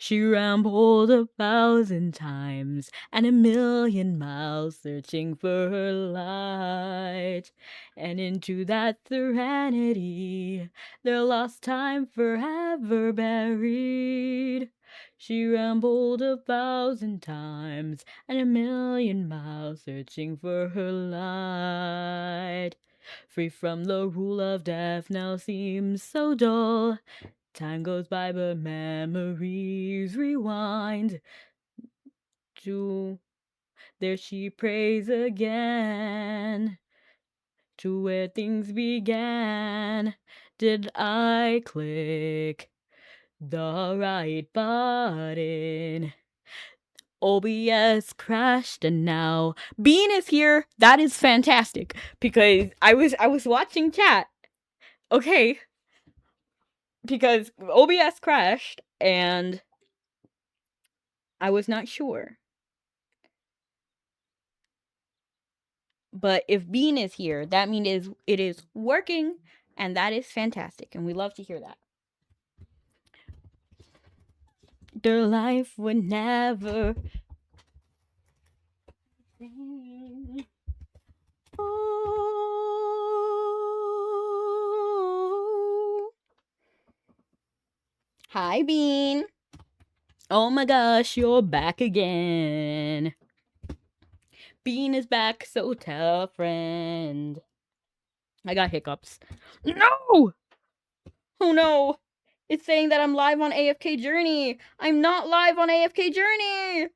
She rambled 1,000 times and 1,000,000 miles searching for her light. And into that serenity, their lost time forever buried. She rambled 1,000 times and 1,000,000 miles searching for her light. Free from the rule of death now seems so dull. Time goes by but memories rewind. To there she prays again. To where things began. Did I click the right button? OBS crashed and now Bean is here. That is fantastic because I was watching chat. Okay. Because OBS crashed and I was not sure. But if Bean is here, that means it is working, and that is fantastic, and we love to hear that. Their life would never. Oh. Hi, Bean. Oh my gosh, you're back again. Bean is back, so tell a friend. I got hiccups. No! Oh no! It's saying that I'm live on AFK Journey. I'm not live on AFK Journey.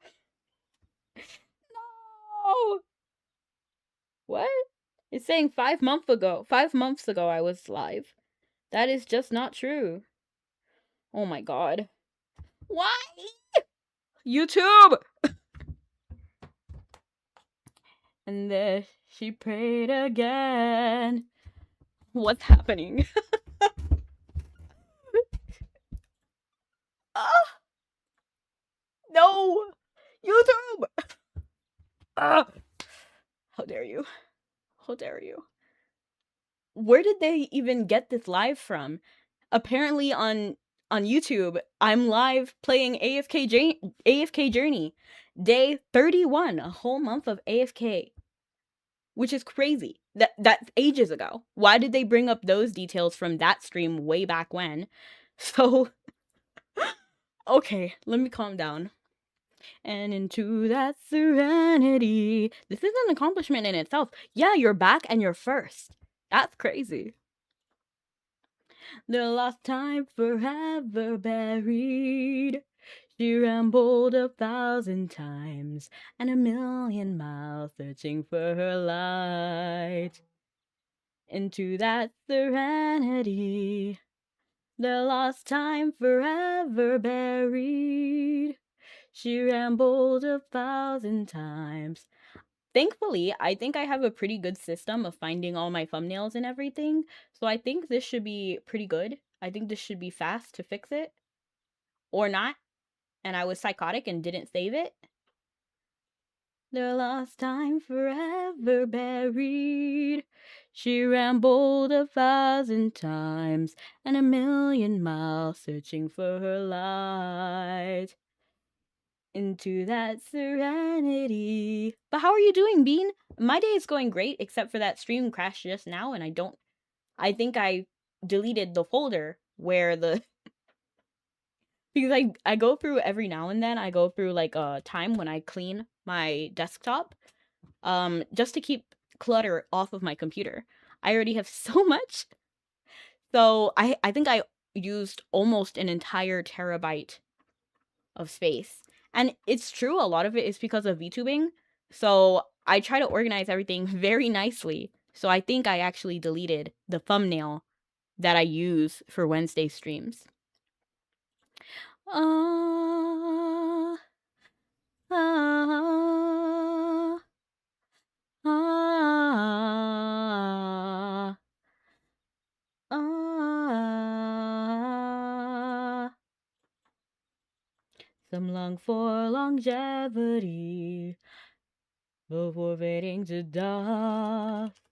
No! What? It's saying 5 months ago. 5 months ago I was live. That is just not true. Oh my god. Why? YouTube! And there she prayed again. What's happening? No! YouTube! How dare you? How dare you? Where did they even get this live from? Apparently on YouTube, I'm live playing AFK Journey. Day 31, a whole month of AFK. Which is crazy. That's ages ago. Why did they bring up those details from that stream way back when? So, okay, let me calm down. And into that serenity. This is an accomplishment in itself. Yeah, you're back and you're first. That's crazy. The lost time forever buried. She rambled 1,000 times and 1,000,000 miles searching for her light. Into that serenity. The lost time forever buried. She rambled 1,000 times. Thankfully, I think I have a pretty good system of finding all my thumbnails and everything, so I think this should be pretty good. I think this should be fast to fix it. Or not. And I was psychotic and didn't save it. The lost time forever buried. She rambled 1,000 times and 1,000,000 miles searching for her light. Into that serenity. But how are you doing, Bean? My day is going great, except for that stream crash just now, and I think I deleted the folder where the because I go through every now and then, I go through like a time when I clean my desktop, just to keep clutter off of my computer. I already have so much. So I think I used almost an entire terabyte of space. And it's true, a lot of it is because of VTubing. So I try to organize everything very nicely. So I think I actually deleted the thumbnail that I use for Wednesday streams. Ah, ah, ah, ah. Some long for longevity before fading to dust.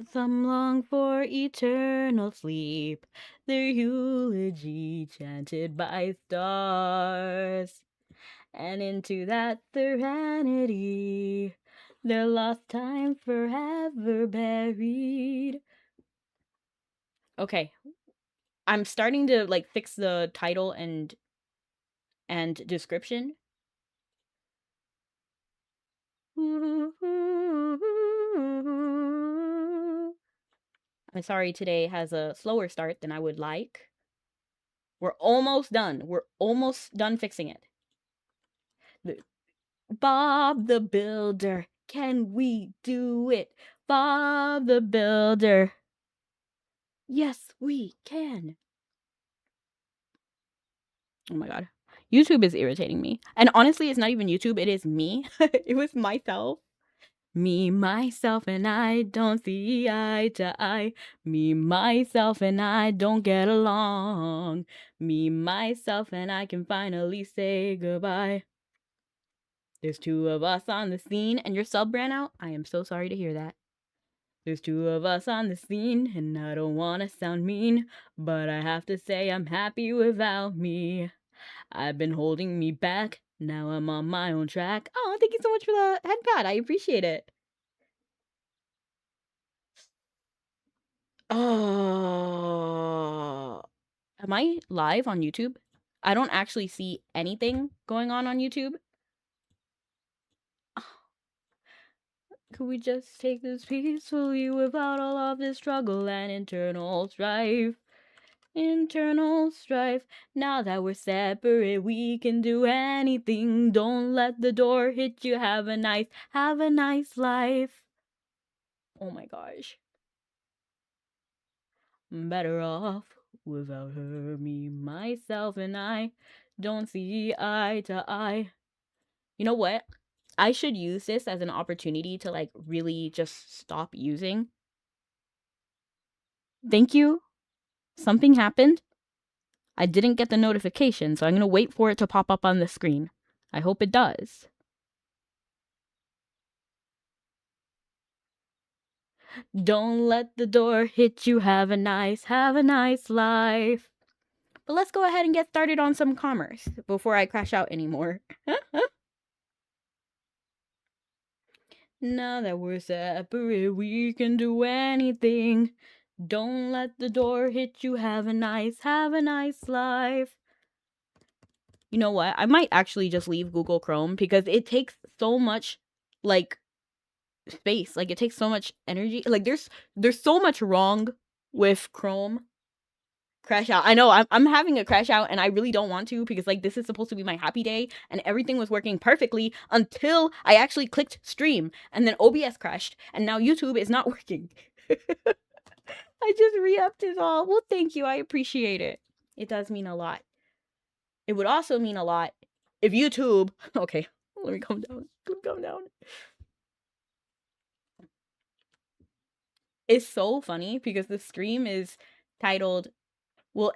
Some long for eternal sleep, their eulogy chanted by stars. And into that serenity, their lost time forever buried. Okay, I'm starting to like fix the title and description. I'm sorry today has a slower start than I would like. We're almost done. We're almost done fixing it. Bob the Builder, can we do it? Bob the Builder. Yes, we can. Oh my god. YouTube is irritating me. And honestly, it's not even YouTube, it is me. It was myself. Me, myself, and I don't see eye to eye. Me, myself, and I don't get along. Me, myself, and I can finally say goodbye. There's two of us on the scene, and your sub ran out? I am so sorry to hear that. There's two of us on the scene, and I don't want to sound mean, but I have to say I'm happy without me. I've been holding me back, now I'm on my own track. Oh, thank you so much for the head pat. I appreciate it. Oh, am I live on YouTube? I don't actually see anything going on YouTube. Could we just take this peacefully without all of this struggle and internal strife? Internal strife. Now that we're separate, we can do anything. Don't let the door hit you. Have a nice life. Oh my gosh. I'm better off without her, me, myself, and I don't see eye to eye. You know what? I should use this as an opportunity to like really just stop using. Thank you. Something happened. I didn't get the notification, so I'm going to wait for it to pop up on the screen. I hope it does. Don't let the door hit you. Have a nice life. But let's go ahead and get started on some commerce before I crash out anymore. Now that we're separate, we can do anything. Don't let the door hit you. Have a nice life. You know what? I might actually just leave Google Chrome because it takes so much like space. Like it takes so much energy. Like there's so much wrong with Chrome. Crash out. I know I'm having a crash out and I really don't want to because like this is supposed to be my happy day and everything was working perfectly until I actually clicked stream and then OBS crashed and now YouTube is not working. I just re-upped it all. Well, thank you. I appreciate it. It does mean a lot. It would also mean a lot if YouTube okay, let me calm down. Calm down. It's so funny because the stream is titled Will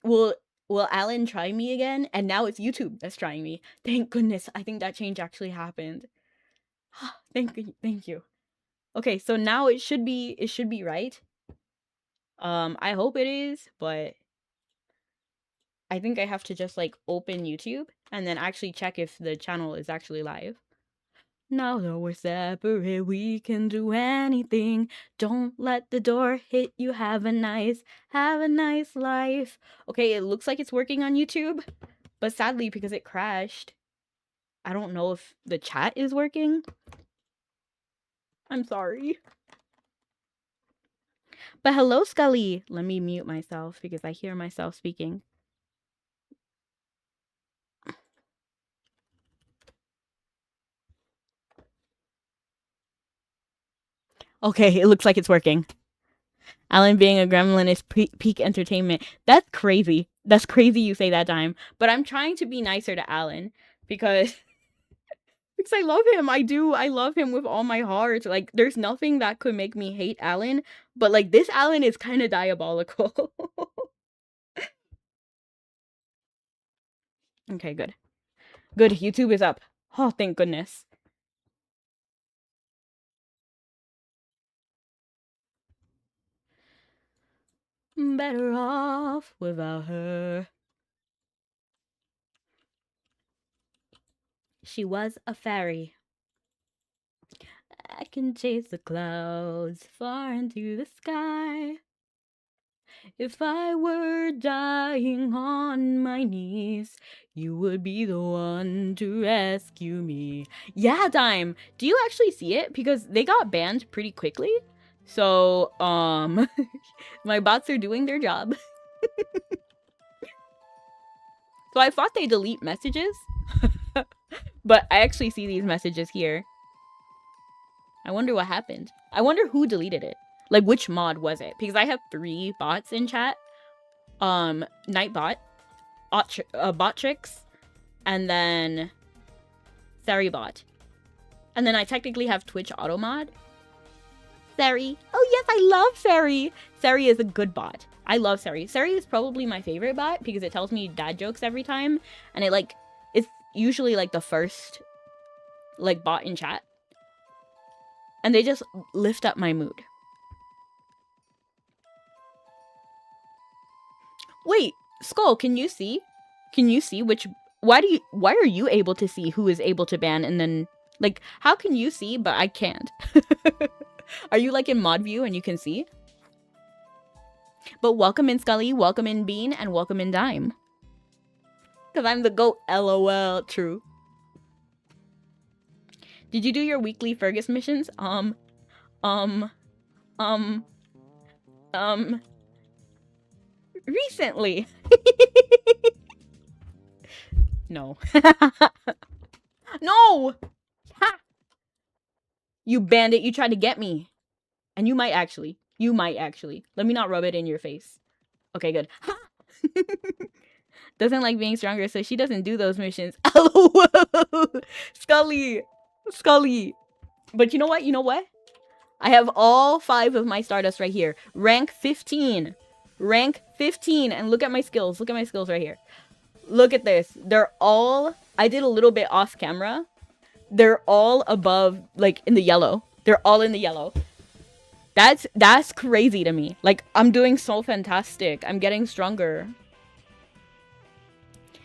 will Alan try me again? And now it's YouTube that's trying me. Thank goodness. I think that change actually happened. Thank you. Okay, so now it should be right. I hope it is, but I think I have to just like open YouTube and then actually check if the channel is actually live. Now that we're separate, we can do anything. Don't let the door hit you. Have a nice life. Okay, it looks like it's working on YouTube, but sadly, because it crashed, I don't know if the chat is working. I'm sorry. But hello, Scully. Let me mute myself because I hear myself speaking. Okay, it looks like it's working. Alan being a gremlin is peak entertainment. That's crazy. That's crazy you say that, time. But I'm trying to be nicer to Alan because I love him. I do. I love him with all my heart. Like there's nothing that could make me hate Alan, but like this Alan is kind of diabolical. Okay, good. Good. YouTube is up. Oh, thank goodness. Better off without her. She was a fairy. I can chase the clouds far into the sky. If I were dying on my knees, you would be the one to rescue me. Yeah, Dime. Do you actually see it? Because they got banned pretty quickly. So, my bots are doing their job. So I thought they delete messages. But I actually see these messages here. I wonder what happened. I wonder who deleted it. Like, which mod was it? Because I have 3 bots in chat. Nightbot, Botrix, and then Theribot. And then I technically have Twitch Automod. Sari. Oh yes, I love Sari. Sari is a good bot. I love Sari. Sari is probably my favorite bot because it tells me dad jokes every time. And it's usually like the first like bot in chat. And they just lift up my mood. Wait, Skull, can you see? Can you see which... Why are you able to see who is able to ban and then... Like, how can you see, but I can't? Are you, like, in mod view and you can see? But welcome in Scully, welcome in Bean, and welcome in Dime. Because I'm the GOAT, LOL, true. Did you do your weekly Fergus missions? Recently. No. No! Ha! You bandit, you tried to get me. And you might actually. You might actually. Let me not rub it in your face. Okay, good. Ha! Doesn't like being stronger, so she doesn't do those missions. LOL! Scully! Scully! But you know what? You know what? I have all 5 of my Stardust right here. Rank 15. Rank 15. And look at my skills. Look at my skills right here. Look at this. They're all... I did a little bit off camera. They're all above, like, in the yellow. They're all in the yellow. That's crazy to me. Like, I'm doing so fantastic. I'm getting stronger.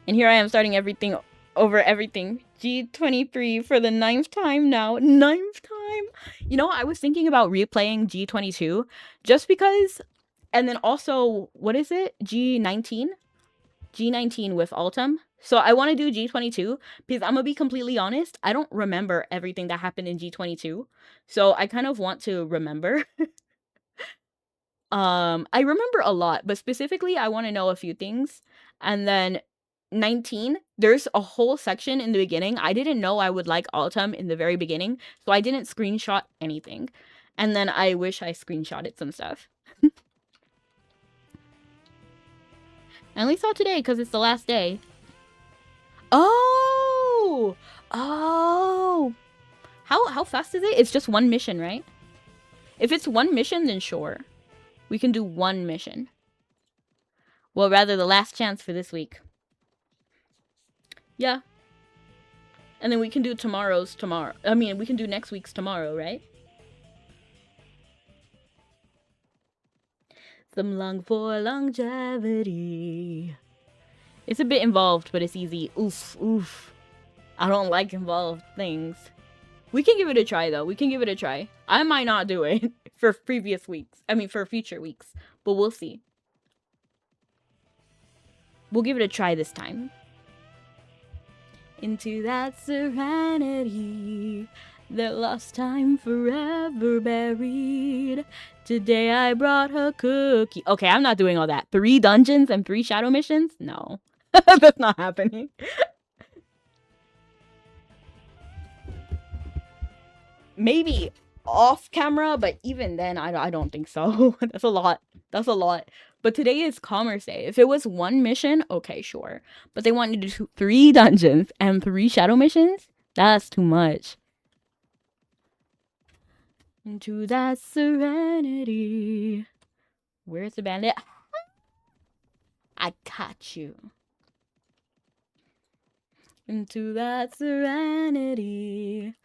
And here I am starting everything over everything. G23 for the 9th time now. 9th time! You know, I was thinking about replaying G22 just because... And then also, what is it? G19? G19 with Altum. So I want to do G22 because I'm going to be completely honest. I don't remember everything that happened in G22. So I kind of want to remember. I remember a lot, but specifically I want to know a few things. And then 19, there's a whole section in the beginning. I didn't know I would like Altum in the very beginning, so I didn't screenshot anything. And then I wish I screenshotted some stuff. I only saw today because it's the last day. Oh! Oh! How fast is it? It's just 1 mission, right? If it's 1 mission, then sure. We can do 1 mission. Well, rather the last chance for this week. Yeah. And then we can do tomorrow's tomorrow. I mean, we can do next week's tomorrow, right? Some long for longevity. It's a bit involved, but it's easy. Oof, oof. I don't like involved things. We can give it a try, though. We can give it a try. I might not do it for previous weeks. I mean, for future weeks. But we'll see. We'll give it a try this time. Into that serenity, that lost time forever buried. Today I brought her cookie. Okay, I'm not doing all that. 3 dungeons and 3 shadow missions? No. That's not happening. Maybe off camera, but even then, I don't think so. That's a lot. That's a lot. But today is Commerce Day. If it was 1 mission, okay, sure. But they want you to do 3 dungeons and 3 shadow missions? That's too much. Into that serenity. Where's the bandit? I got you. Into that serenity.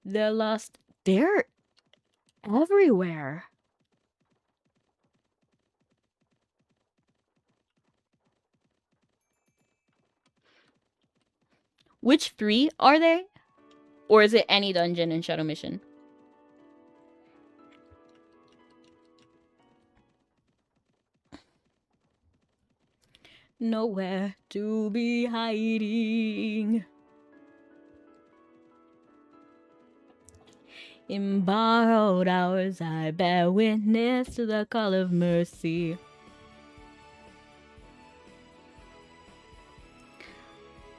They're lost. They're everywhere. Which 3 are they? Or is it any dungeon in Shadow Mission? Nowhere to be hiding. In borrowed hours, I bear witness to the call of mercy.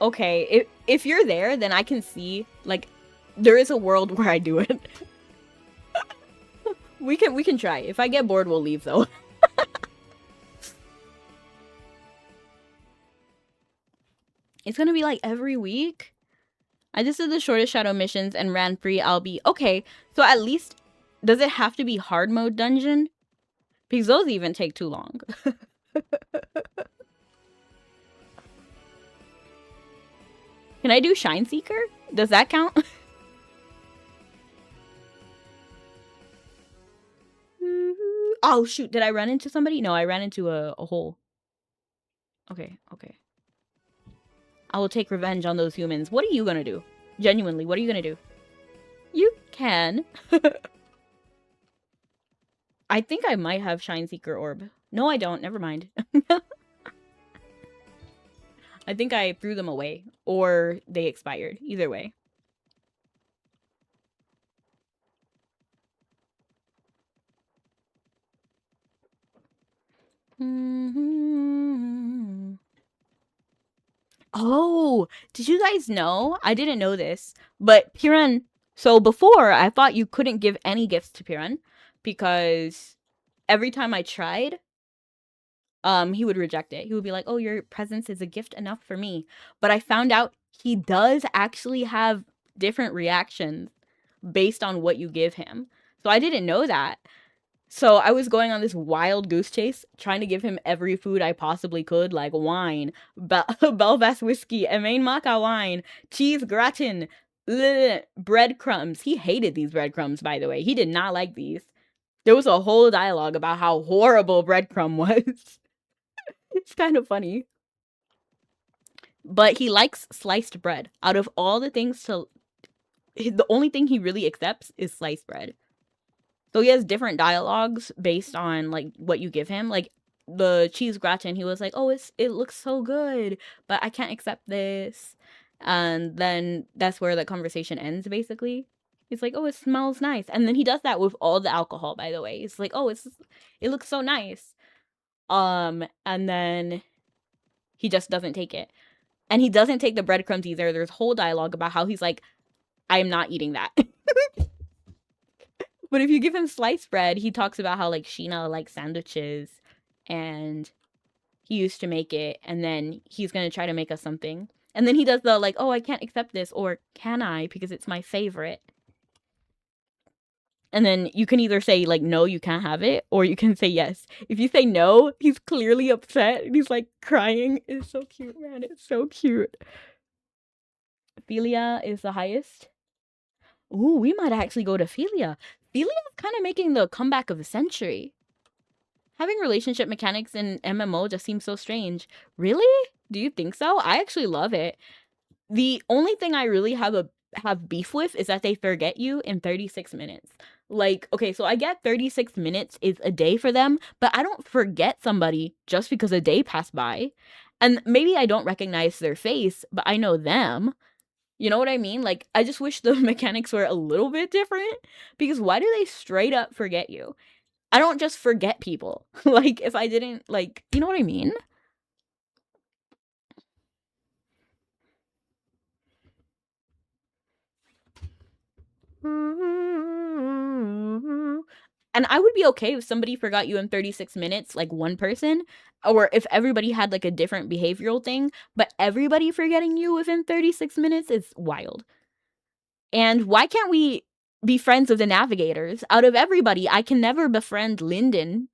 Okay, if you're there, then I can see, like, there is a world where I do it. we can try. If I get bored, we'll leave, though. It's gonna be like every week. I just did the shortest shadow missions and ran free. I'll be okay. So at least, does it have to be hard mode dungeon? Because those even take too long. Can I do Shine Seeker? Does that count? Oh shoot, did I run into somebody? No, I ran into a hole. Okay. I will take revenge on those humans. What are you gonna do? Genuinely, what are you gonna do? You can. I think I might have Shine Seeker Orb. No, I don't. Never mind. I think I threw them away. Or they expired. Either way. Oh, did you guys know? I didn't know this, but Piran. So before, I thought you couldn't give any gifts to Piran because every time I tried, he would reject it. He would be like, "Oh, your presence is a gift enough for me." But I found out he does actually have different reactions based on what you give him. So I didn't know that. So I was going on this wild goose chase, trying to give him every food I possibly could, like wine, Belfast whiskey, Emain Maca wine, cheese gratin, breadcrumbs. He hated these breadcrumbs, by the way. He did not like these. There was a whole dialogue about how horrible breadcrumb was. It's kind of funny. But he likes sliced bread. Out of all the things the only thing he really accepts is sliced bread. So he has different dialogues based on, like, what you give him. Like, the cheese gratin, he was like, "Oh, it looks so good, but I can't accept this." And then that's where the conversation ends, basically. He's like, "Oh, it smells nice." And then he does that with all the alcohol, by the way. He's like, "Oh, it looks so nice." And then he just doesn't take it. And he doesn't take the breadcrumbs either. There's whole dialogue about how he's like, "I am not eating that." But if you give him sliced bread, he talks about how, like, Sheena likes sandwiches, and he used to make it, and then he's gonna try to make us something. And then he does the, like, "Oh, I can't accept this," or "Can I? Because it's my favorite." And then you can either say, like, "No, you can't have it," or you can say yes. If you say no, he's clearly upset, and he's, like, crying. It's so cute, man. It's so cute. Philia is the highest. Ooh, we might actually go to Philia. Philia is kind of making the comeback of the century. Having relationship mechanics in MMO just seems so strange. Really? Do you think so? I actually love it. The only thing I really have beef with is that they forget you in 36 minutes. Like, okay, so I get 36 minutes is a day for them, but I don't forget somebody just because a day passed by. And maybe I don't recognize their face, but I know them. You know what I mean? Like, I just wish the mechanics were a little bit different, because why do they straight up forget you? I don't just forget people. Like, if I didn't, like, you know what I mean? And I would be okay if somebody forgot you in 36 minutes, like one person, or if everybody had, like, a different behavioral thing, but everybody forgetting you within 36 minutes is wild. And why can't we be friends with the navigators? Out of everybody, I can never befriend Lyndon,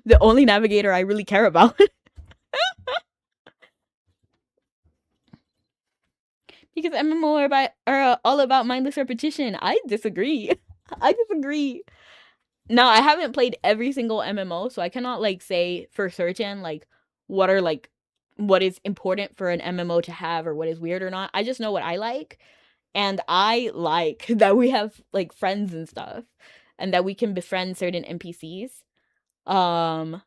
the only navigator I really care about. Because MMO are all about mindless repetition. I disagree. I disagree. Now, I haven't played every single MMO, so I cannot, like, say for certain, like, what are, like, what is important for an MMO to have or what is weird or not. I just know what I like. And I like that we have like friends and stuff and that we can befriend certain NPCs. Um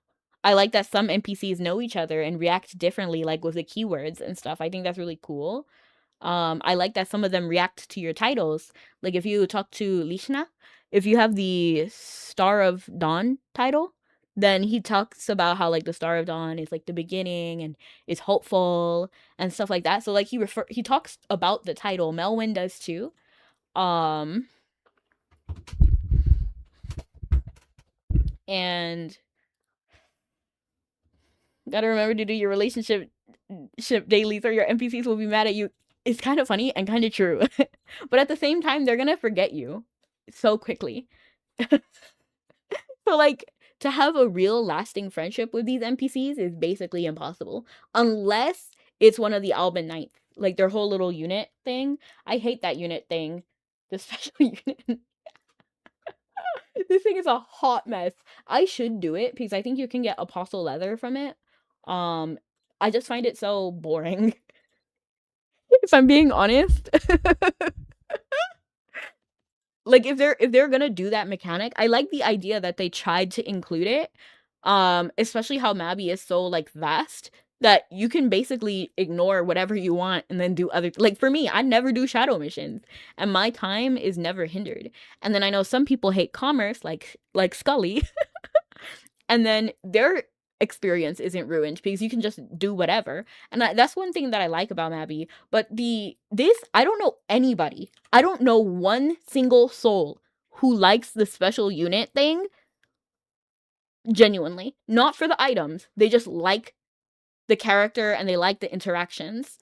I like that some NPCs know each other and react differently, like with the keywords and stuff. I think that's really cool. I like that some of them react to your titles. Like if you talk to Lishna, if you have the Star of Dawn title, then he talks about how like the Star of Dawn is like the beginning and is hopeful and stuff like that. So like he talks about the title. Melwin does too. And gotta remember to do your relationship dailies or your NPCs will be mad at you. It's kind of funny and kind of true. But at the same time, they're gonna forget you so quickly. So like to have a real lasting friendship with these NPCs is basically impossible. Unless it's one of the Alban Knights. Like their whole little unit thing. I hate that unit thing. The special unit. This thing is a hot mess. I should do it because I think you can get apostle leather from it. I just find it so boring. If I'm being honest. Like if they're gonna do that mechanic, I like the idea that they tried to include it. Especially how Mabby is so like vast that you can basically ignore whatever you want and then do other like for me, I never do shadow missions and my time is never hindered. And then I know some people hate commerce like Scully. And then their experience isn't ruined because you can just do whatever. And that's one thing that I like about Mabby. But I don't know anybody. I don't know one single soul who likes the special unit thing genuinely. Not for the items. They just like the character and they like the interactions.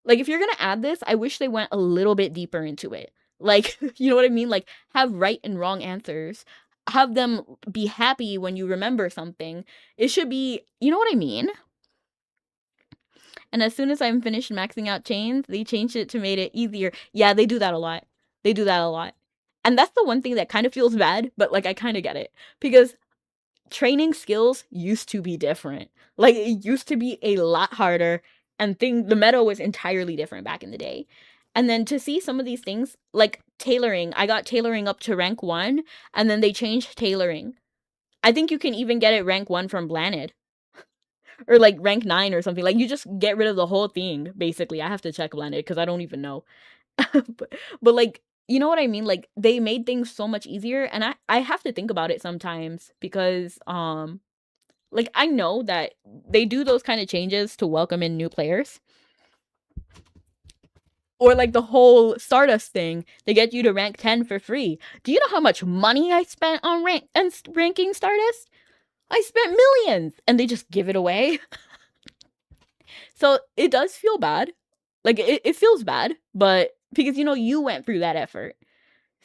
Like if you're gonna add this, I wish they went a little bit deeper into it. Like, you know what I mean? Like have right and wrong answers. Have them be happy when you remember something. It should be, you know what I mean? And as soon as I'm finished maxing out chains, they changed it to made it easier. Yeah, they do that a lot. They do that a lot. And that's the one thing that kind of feels bad, but like I kind of get it. Because training skills used to be different. Like it used to be a lot harder and the meta was entirely different back in the day. And then to see some of these things like tailoring, I got tailoring up to rank 1 and then they changed tailoring. I think you can even get it rank 1 from Blaned or like rank 9 or something. Like you just get rid of the whole thing basically. I have to check Blaned cuz I don't even know. but like you know what I mean? Like they made things so much easier and I have to think about it sometimes because like I know that they do those kind of changes to welcome in new players. Or like the whole Stardust thing, they get you to rank 10 for free. Do you know how much money I spent on ranking Stardust? I spent millions and they just give it away. So it does feel bad. Like it feels bad, but because you know you went through that effort.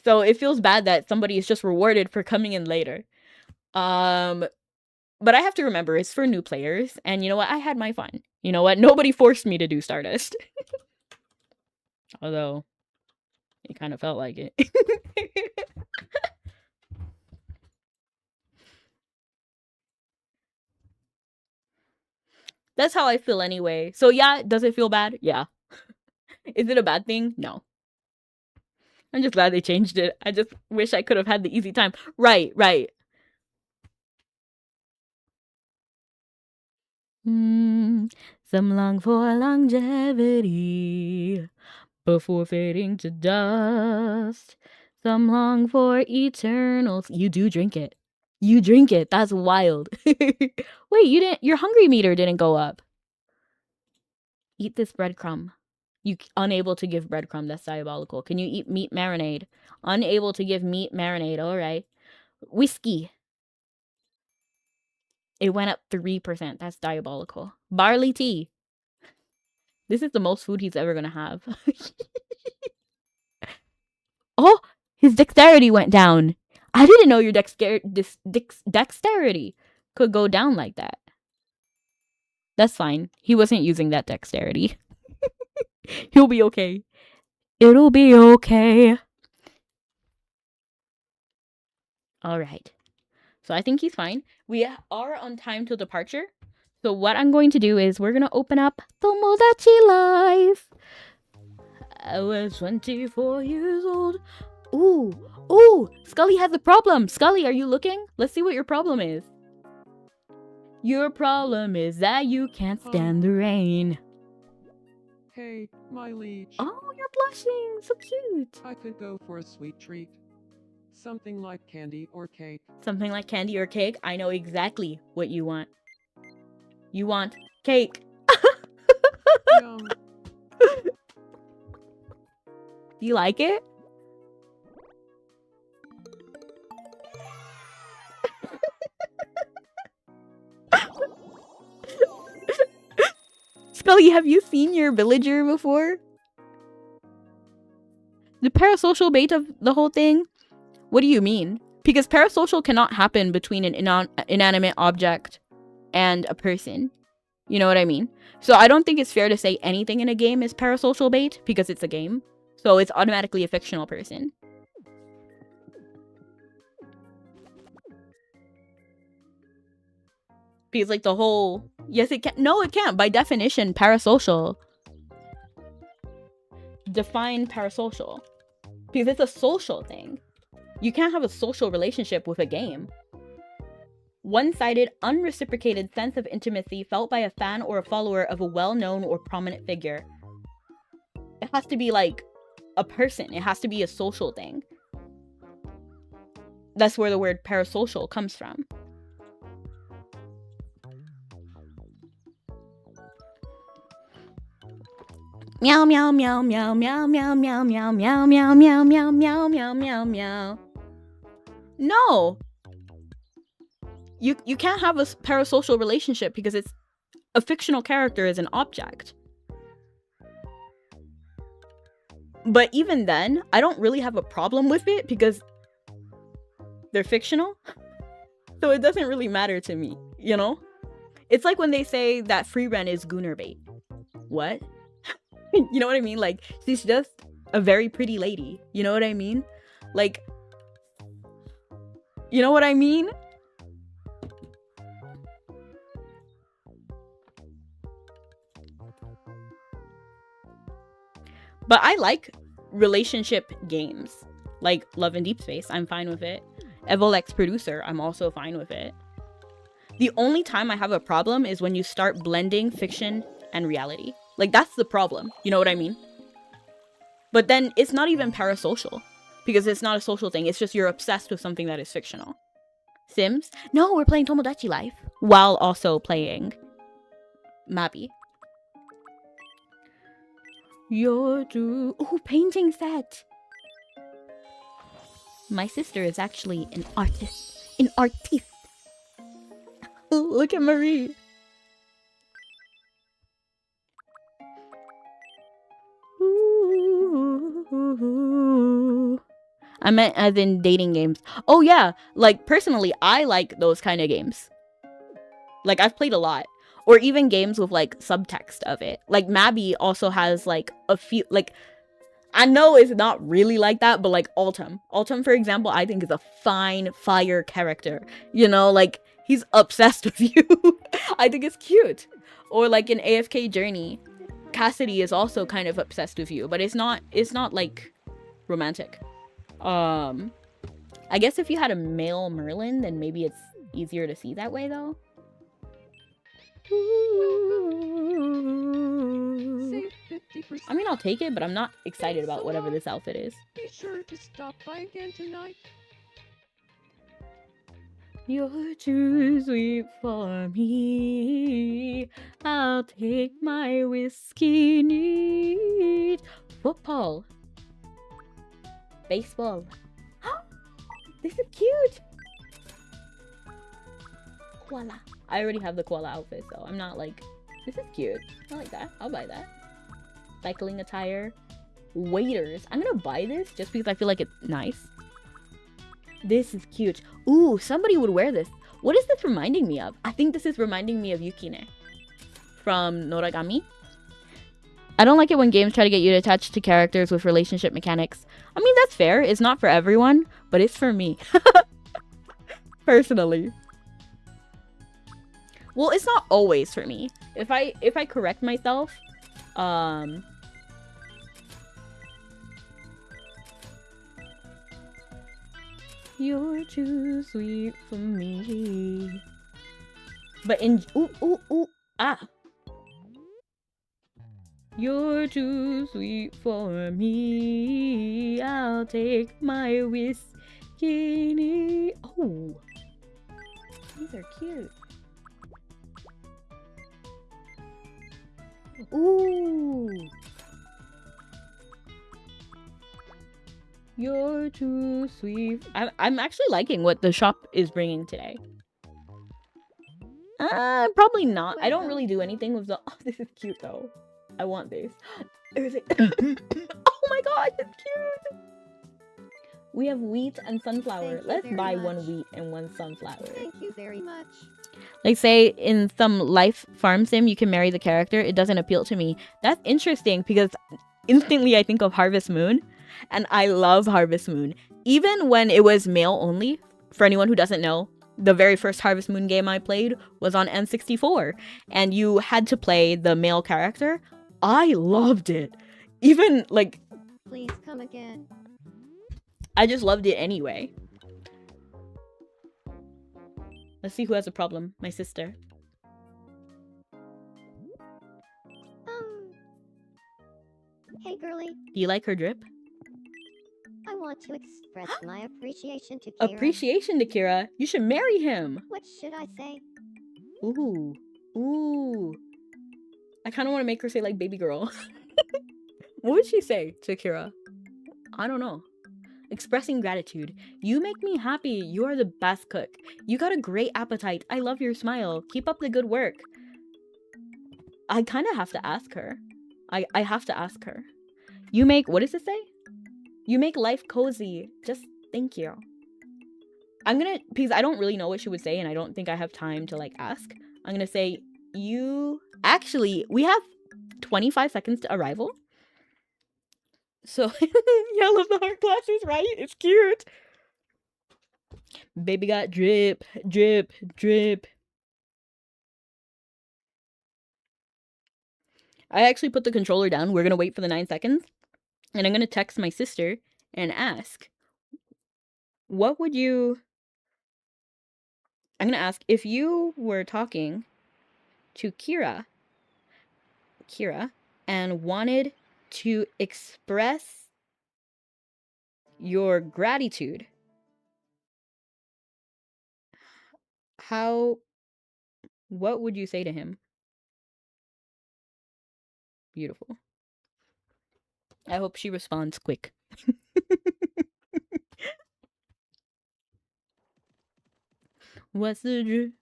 So it feels bad that somebody is just rewarded for coming in later. But I have to remember it's for new players and you know what? I had my fun. You know what? Nobody forced me to do Stardust. Although it kind of felt like it. That's how I feel anyway. So yeah, does it feel bad? Yeah. Is it a bad thing? No. I'm just glad they changed it. I just wish I could have had the easy time. Right. Some long for longevity before fading to dust. Some long for eternal. You do drink it. You drink it. That's wild. Wait, your hungry meter didn't go up. Eat this breadcrumb. You unable to give breadcrumb. That's diabolical. Can you eat meat marinade? Unable to give meat marinade. All right. Whiskey. It went up 3%. That's diabolical. Barley tea. This is the most food he's ever gonna have. Oh, his dexterity went down. I didn't know your dexterity could go down like that. That's fine. He wasn't using that dexterity. He'll be okay. It'll be okay. All right. So I think he's fine. We are on time till departure. So what I'm going to do is we're gonna open up Tomodachi Life. I was 24 years old. Ooh, Scully has a problem. Scully, are you looking? Let's see what your problem is. Your problem is that you can't stand the rain. Hey, my liege. Oh, you're blushing. So cute. I could go for a sweet treat. Something like candy or cake. Something like candy or cake? I know exactly what you want. You want cake. Yum. Do you like it? Scully, have you seen your villager before? The parasocial bait of the whole thing? What do you mean? Because parasocial cannot happen between an inanimate object and a person. You know what I mean? So I don't think it's fair to say anything in a game is parasocial bait because it's a game. So it's automatically a fictional person. Because like the whole... Yes, it can. No, it can't. By definition, parasocial. Define parasocial. Because it's a social thing. You can't have a social relationship with a game. One-sided, unreciprocated sense of intimacy felt by a fan or a follower of a well-known or prominent figure. It has to be like a person. It has to be a social thing. That's where the word parasocial comes from. Meow meow meow meow meow meow meow meow meow meow meow meow meow meow meow meow. No. You can't have a parasocial relationship because it's a fictional character is an object. But even then, I don't really have a problem with it because they're fictional. So it doesn't really matter to me, you know? It's like when they say that free rent is gooner bait. What? You know what I mean? Like, she's just a very pretty lady. You know what I mean? Like, you know what I mean? But I like relationship games. Like Love and Deep Space, I'm fine with it. Evolex Producer, I'm also fine with it. The only time I have a problem is when you start blending fiction and reality. Like, that's the problem. You know what I mean? But then it's not even parasocial. Because it's not a social thing. It's just you're obsessed with something that is fictional. Sims? No, we're playing Tomodachi Life. While also playing Mabi. You're too... Ooh, painting set! My sister is actually an artist. An artiste. Look at Marie. Ooh. I meant as in dating games. Oh yeah, like personally, I like those kind of games. Like I've played a lot. Or even games with like subtext of it. Like Mabi also has like a few, like, I know it's not really like that, but like Autumn. Autumn, for example, I think is a fine fire character. You know, like he's obsessed with you. I think it's cute. Or like in AFK Journey, Cassidy is also kind of obsessed with you, but it's not like romantic. I guess if you had a male Merlin, then maybe it's easier to see that way though. Save 50%. I mean, I'll take it, but I'm not excited about whatever this outfit is. Be sure to stop by again tonight. You're too sweet for me. I'll take my whiskey neat. Football. Baseball. This is cute. Koala. I already have the koala outfit, so I'm not like... This is cute. I like that. I'll buy that. Cycling attire. Waiters. I'm gonna buy this just because I feel like it's nice. This is cute. Ooh, somebody would wear this. What is this reminding me of? I think this is reminding me of Yukine from Noragami. I don't like it when games try to get you to attach to characters with relationship mechanics. I mean, that's fair. It's not for everyone, but it's for me. Personally. Well, it's not always for me. If I correct myself, you're too sweet for me. But in you're too sweet for me. I'll take my whiskey. Oh, these are cute. Ooh. You're too sweet. I'm actually liking what the shop is bringing today. Probably not. I don't really do anything with the... Oh, this is cute though. I want this. Oh my god, it's cute! We have wheat and sunflower. Let's buy one wheat and one sunflower. Thank you very much. Like, say, in some life farm sim, you can marry the character. It doesn't appeal to me. That's interesting, because instantly I think of Harvest Moon. And I love Harvest Moon. Even when it was male only, for anyone who doesn't know, the very first Harvest Moon game I played was on N64. And you had to play the male character. I loved it. Even, like... Please come again. I just loved it anyway. Let's see who has a problem. My sister. Hey girly. Do you like her drip? I want to express my appreciation to Kira. Appreciation to Kira? You should marry him! What should I say? Ooh. Ooh. I kind of want to make her say, like, baby girl. What would she say to Kira? I don't know. Expressing gratitude. You make me happy. You are the best cook. You got a great appetite. I love your smile. Keep up the good work. I kind of have to ask her. I have to ask her. You make... What does it say? You make life cozy. Just thank you. I'm gonna... Because I don't really know what she would say, and I don't think I have time to, like, ask. I'm gonna say, you... Actually, we have 25 seconds to arrival. So, yeah, I love the heart glasses, right? It's cute. Baby got drip, drip, drip. I actually put the controller down. We're going to wait for the 9 seconds. And I'm going to text my sister and ask, what would you... I'm going to ask, if you were talking to Kira, and wanted to express your gratitude, what would you say to him? Beautiful. I hope she responds quick. What's the drift?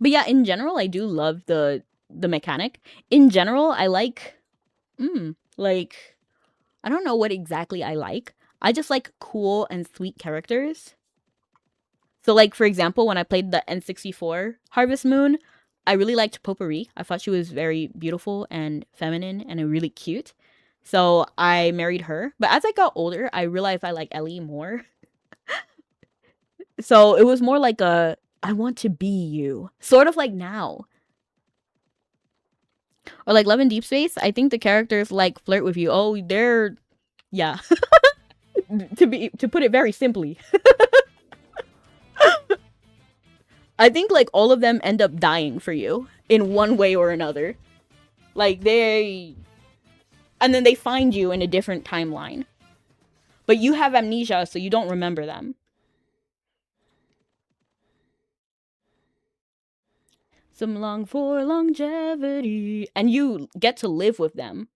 But yeah, in general, I do love the mechanic. In general, I like... like... I don't know what exactly I like. I just like cool and sweet characters. So, like, for example, when I played the N64 Harvest Moon, I really liked Potpourri. I thought she was very beautiful and feminine and really cute. So I married her. But as I got older, I realized I like Ellie more. So it was more like a, I want to be you. Sort of like now. Or like Love in Deep Space, I think the characters like flirt with you. Oh, they're... Yeah. to put it very simply. I think like all of them end up dying for you in one way or another. Like they... And then they find you in a different timeline. But you have amnesia, so you don't remember them. Some long for longevity. And you get to live with them.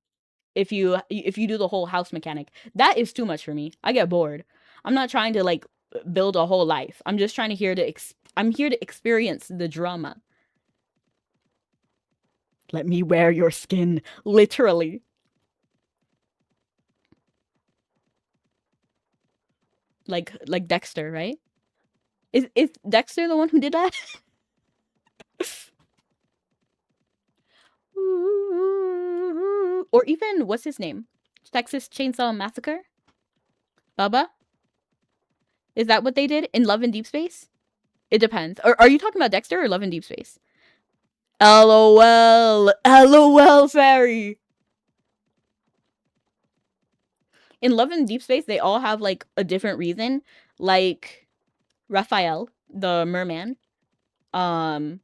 If you do the whole house mechanic. That is too much for me. I get bored. I'm not trying to like build a whole life. I'm just trying to I'm here to experience the drama. Let me wear your skin. Literally. Like Dexter, right? Is Dexter the one who did that? Or even, what's his name? Texas Chainsaw Massacre? Bubba? Is that what they did in Love in Deep Space? It depends. Are you talking about Dexter or Love in Deep Space? LOL. LOL, fairy. In Love in Deep Space, they all have like a different reason. Like Raphael, the merman. I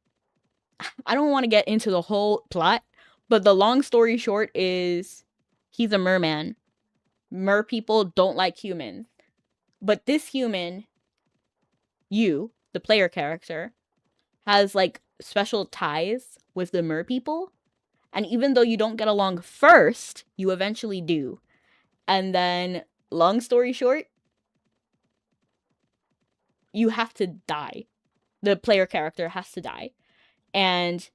don't want to get into the whole plot, but the long story short is he's a merman. Mer people don't like humans. But this human, you, the player character, has like special ties with the mer people. And even though you don't get along first, you eventually do. And then, long story short, you have to die. The player character has to die. And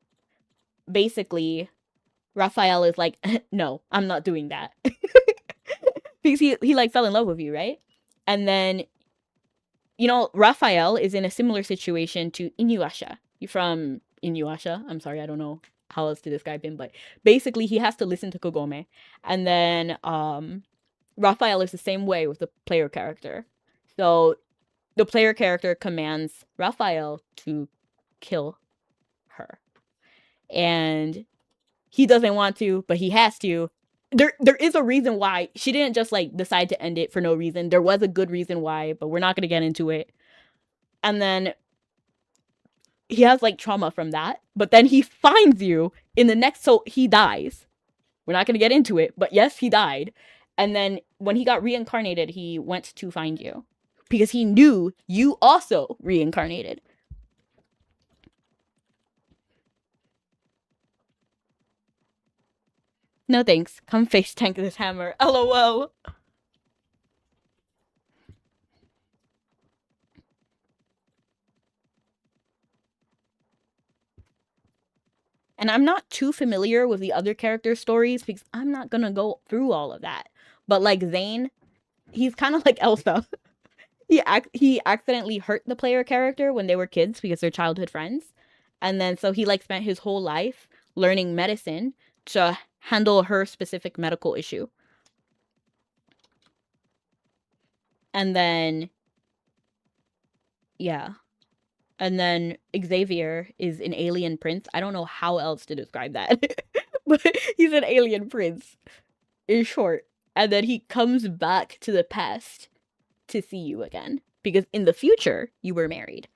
basically, Raphael is like, no, I'm not doing that. Because he like fell in love with you, right? And then, you know, Raphael is in a similar situation to Inuyasha. From Inuyasha. I'm sorry, I don't know how else to describe him, but basically he has to listen to Kagome. And then Raphael is the same way with the player character. So the player character commands Raphael to kill her. And he doesn't want to, but he has to. There is a reason why. She didn't just like decide to end it for no reason. There was a good reason why, but we're not going to get into it. And then he has like trauma from that, but then he finds you in the next, so he dies. We're not going to get into it, but yes, he died. And then when he got reincarnated, he went to find you because he knew you also reincarnated. No thanks. Come face tank this hammer. LOL. And I'm not too familiar with the other character stories because I'm not gonna go through all of that. But like Zane, he's kind of like Elsa. He accidentally hurt the player character when they were kids because they're childhood friends. And then so he like spent his whole life learning medicine to handle her specific medical issue. And then yeah. And then Xavier is an alien prince. I don't know how else to describe that. But he's an alien prince, in short. And then he comes back to the past to see you again. Because in the future, you were married.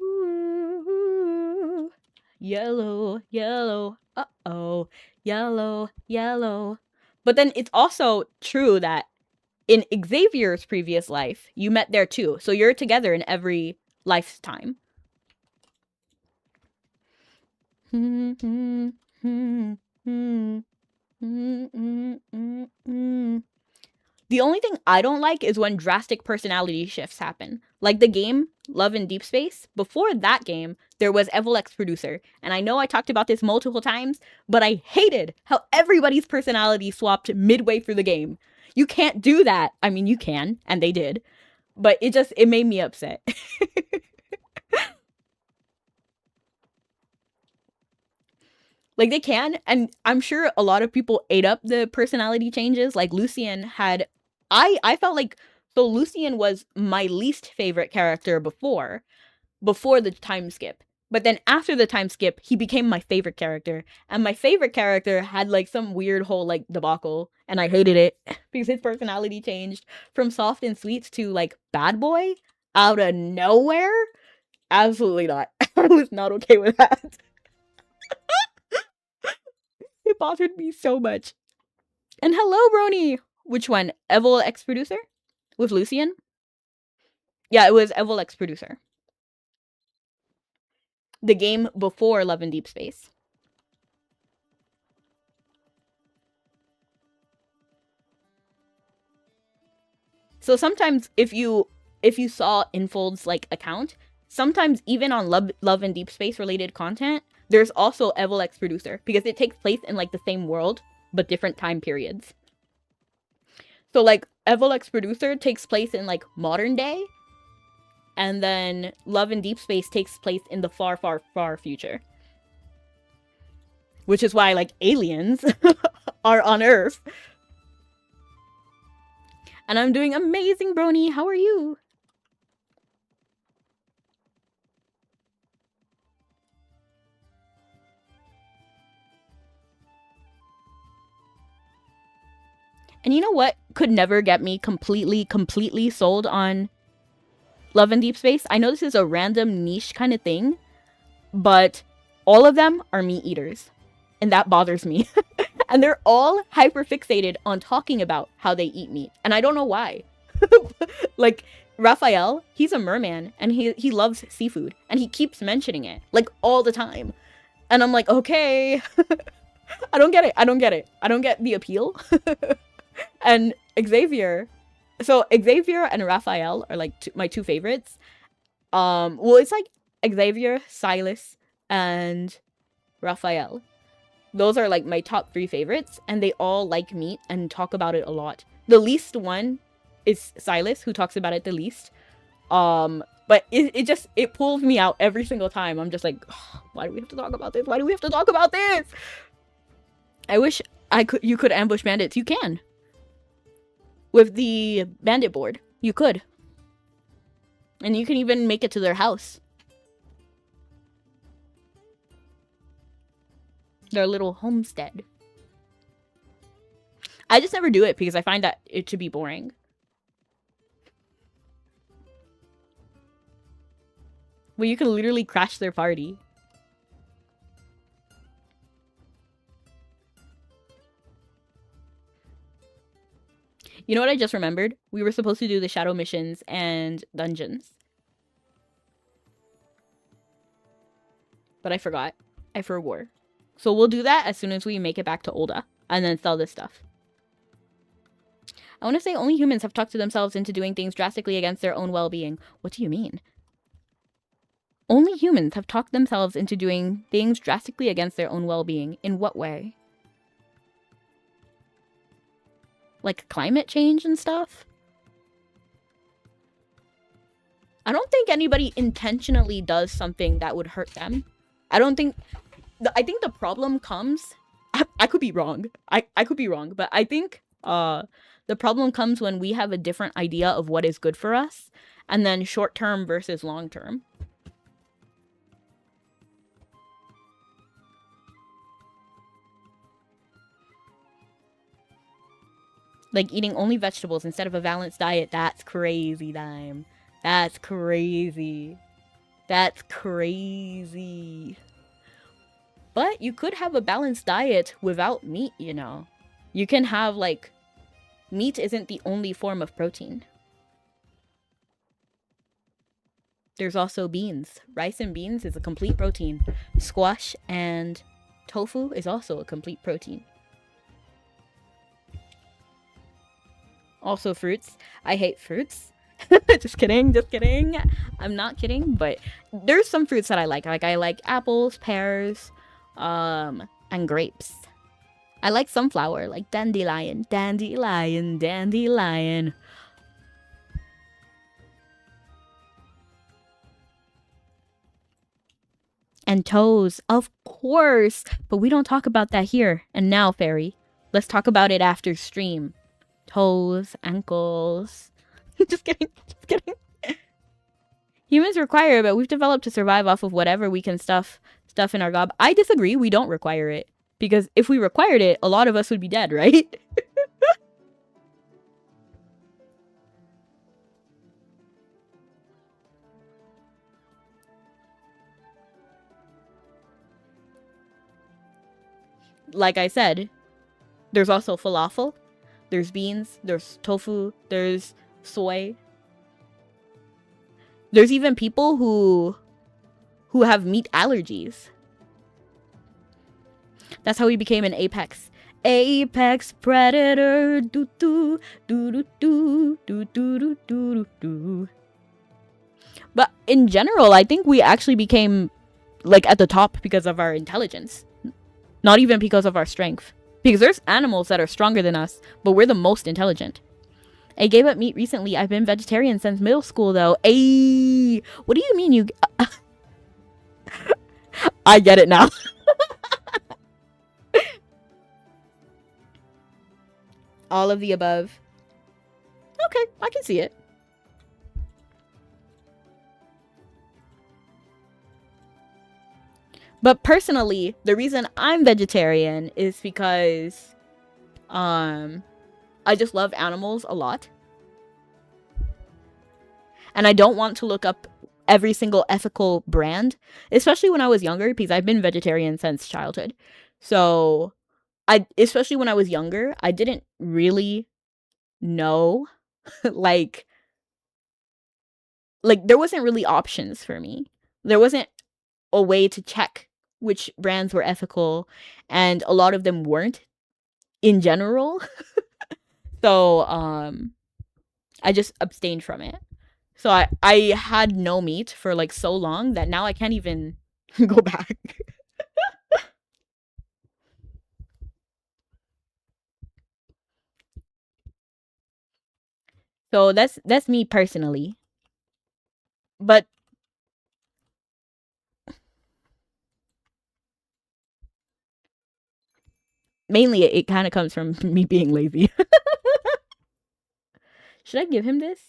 Ooh, yellow, yellow, uh-oh, yellow, yellow. But then it's also true that in Xavier's previous life, you met there too. So you're together in every lifetime. The only thing I don't like is when drastic personality shifts happen. Like the game, Love in Deep Space, before that game, there was Evolex Producer. And I know I talked about this multiple times, but I hated how everybody's personality swapped midway through the game. You can't do that. I mean, you can, and they did. But it made me upset. Like, they can, and I'm sure a lot of people ate up the personality changes. Like, Lucien had... I felt like... So, Lucien was my least favorite character before the time skip. But then after the time skip, he became my favorite character. And my favorite character had, like, some weird whole, like, debacle. And I hated it. Because his personality changed from soft and sweet to, like, bad boy out of nowhere. Absolutely not. I was not okay with that. It bothered me so much. And hello, Brony! Which one? Evil X Producer? With Lucien? Yeah, it was Evil X Producer. The game before Love in Deep Space. So sometimes if you saw Infold's like account, sometimes even on Love in Deep Space related content, there's also Evil X Producer because it takes place in like the same world but different time periods. So like Evil X Producer takes place in like modern day, and then Love in Deep Space takes place in the far, far, far future. which is why like aliens are on Earth. And I'm doing amazing, Brony. How are you? And you know what could never get me completely sold on Love and Deep Space? I know this is a random niche kind of thing, but all of them are meat eaters. And that bothers me. And they're all hyper fixated on talking about how they eat meat. And I don't know why. Like, Raphael, he's a merman and he loves seafood. And he keeps mentioning it, like, all the time. And I'm like, okay. I don't get it. I don't get the appeal. And Xavier. So Xavier and Raphael are like my two favorites. Well, it's like Xavier, Silas, and Raphael. Those are like my top 3 favorites, and they all like meat and talk about it a lot. The least one is Silas, who talks about it the least. But it pulls me out every single time. I'm just like, oh, why do we have to talk about this? Why do we have to talk about this? I wish you could ambush bandits. You can. With the bandit board, you could. And you can even make it to their house. Their little homestead. I just never do it because I find that it to be boring. Well, you can literally crash their party. You know what I just remembered? We were supposed to do the shadow missions and dungeons. But I forgot. I forgot. So we'll do that as soon as we make it back to Olda. And then sell this stuff. I want to say only humans have talked to themselves into doing things drastically against their own well-being. What do you mean? Only humans have talked themselves into doing things drastically against their own well-being. In what way? Like climate change and stuff? I don't think anybody intentionally does something that would hurt them. I think the problem comes... I could be wrong. I could be wrong. But I think the problem comes when we have a different idea of what is good for us. And then short-term versus long-term. Like eating only vegetables instead of a balanced diet. That's crazy, Dime. That's crazy. That's crazy. But you could have a balanced diet without meat, you know. You can have, like... Meat isn't the only form of protein. There's also beans. Rice and beans is a complete protein. Squash and tofu is also a complete protein. Also fruits. I hate fruits. Just kidding, just kidding. I'm not kidding, but there's some fruits that I like. Like I like apples, pears, and grapes. I like sunflower, like dandelion, dandelion, dandelion. And toes, of course. But we don't talk about that here. And now, Fairy, let's talk about it after stream. Toes, ankles. Just kidding, just kidding. Humans require it, but we've developed to survive off of whatever we can stuff in our gob. I disagree, we don't require it. Because if we required it, a lot of us would be dead, right? Like I said, there's also falafel. There's beans, there's tofu, there's soy. There's even people who have meat allergies. That's how we became an apex. Apex predator. Do do do do do do do do do. But in general, I think we actually became like at the top because of our intelligence. Not even because of our strength. Because there's animals that are stronger than us, but we're the most intelligent. I gave up meat recently. I've been vegetarian since middle school, though. Ayy! What do you mean you... I get it now. All of the above. Okay, I can see it. But personally, the reason I'm vegetarian is because I just love animals a lot. And I don't want to look up every single ethical brand, especially when I was younger, because I've been vegetarian since childhood. So, especially when I was younger, I didn't really know like there wasn't really options for me. There wasn't a way to check which brands were ethical, and a lot of them weren't in general. So, I just abstained from it. So I had no meat for like so long that now I can't even go back. So that's me personally. But mainly it kind of comes from me being lazy. Should I give him this?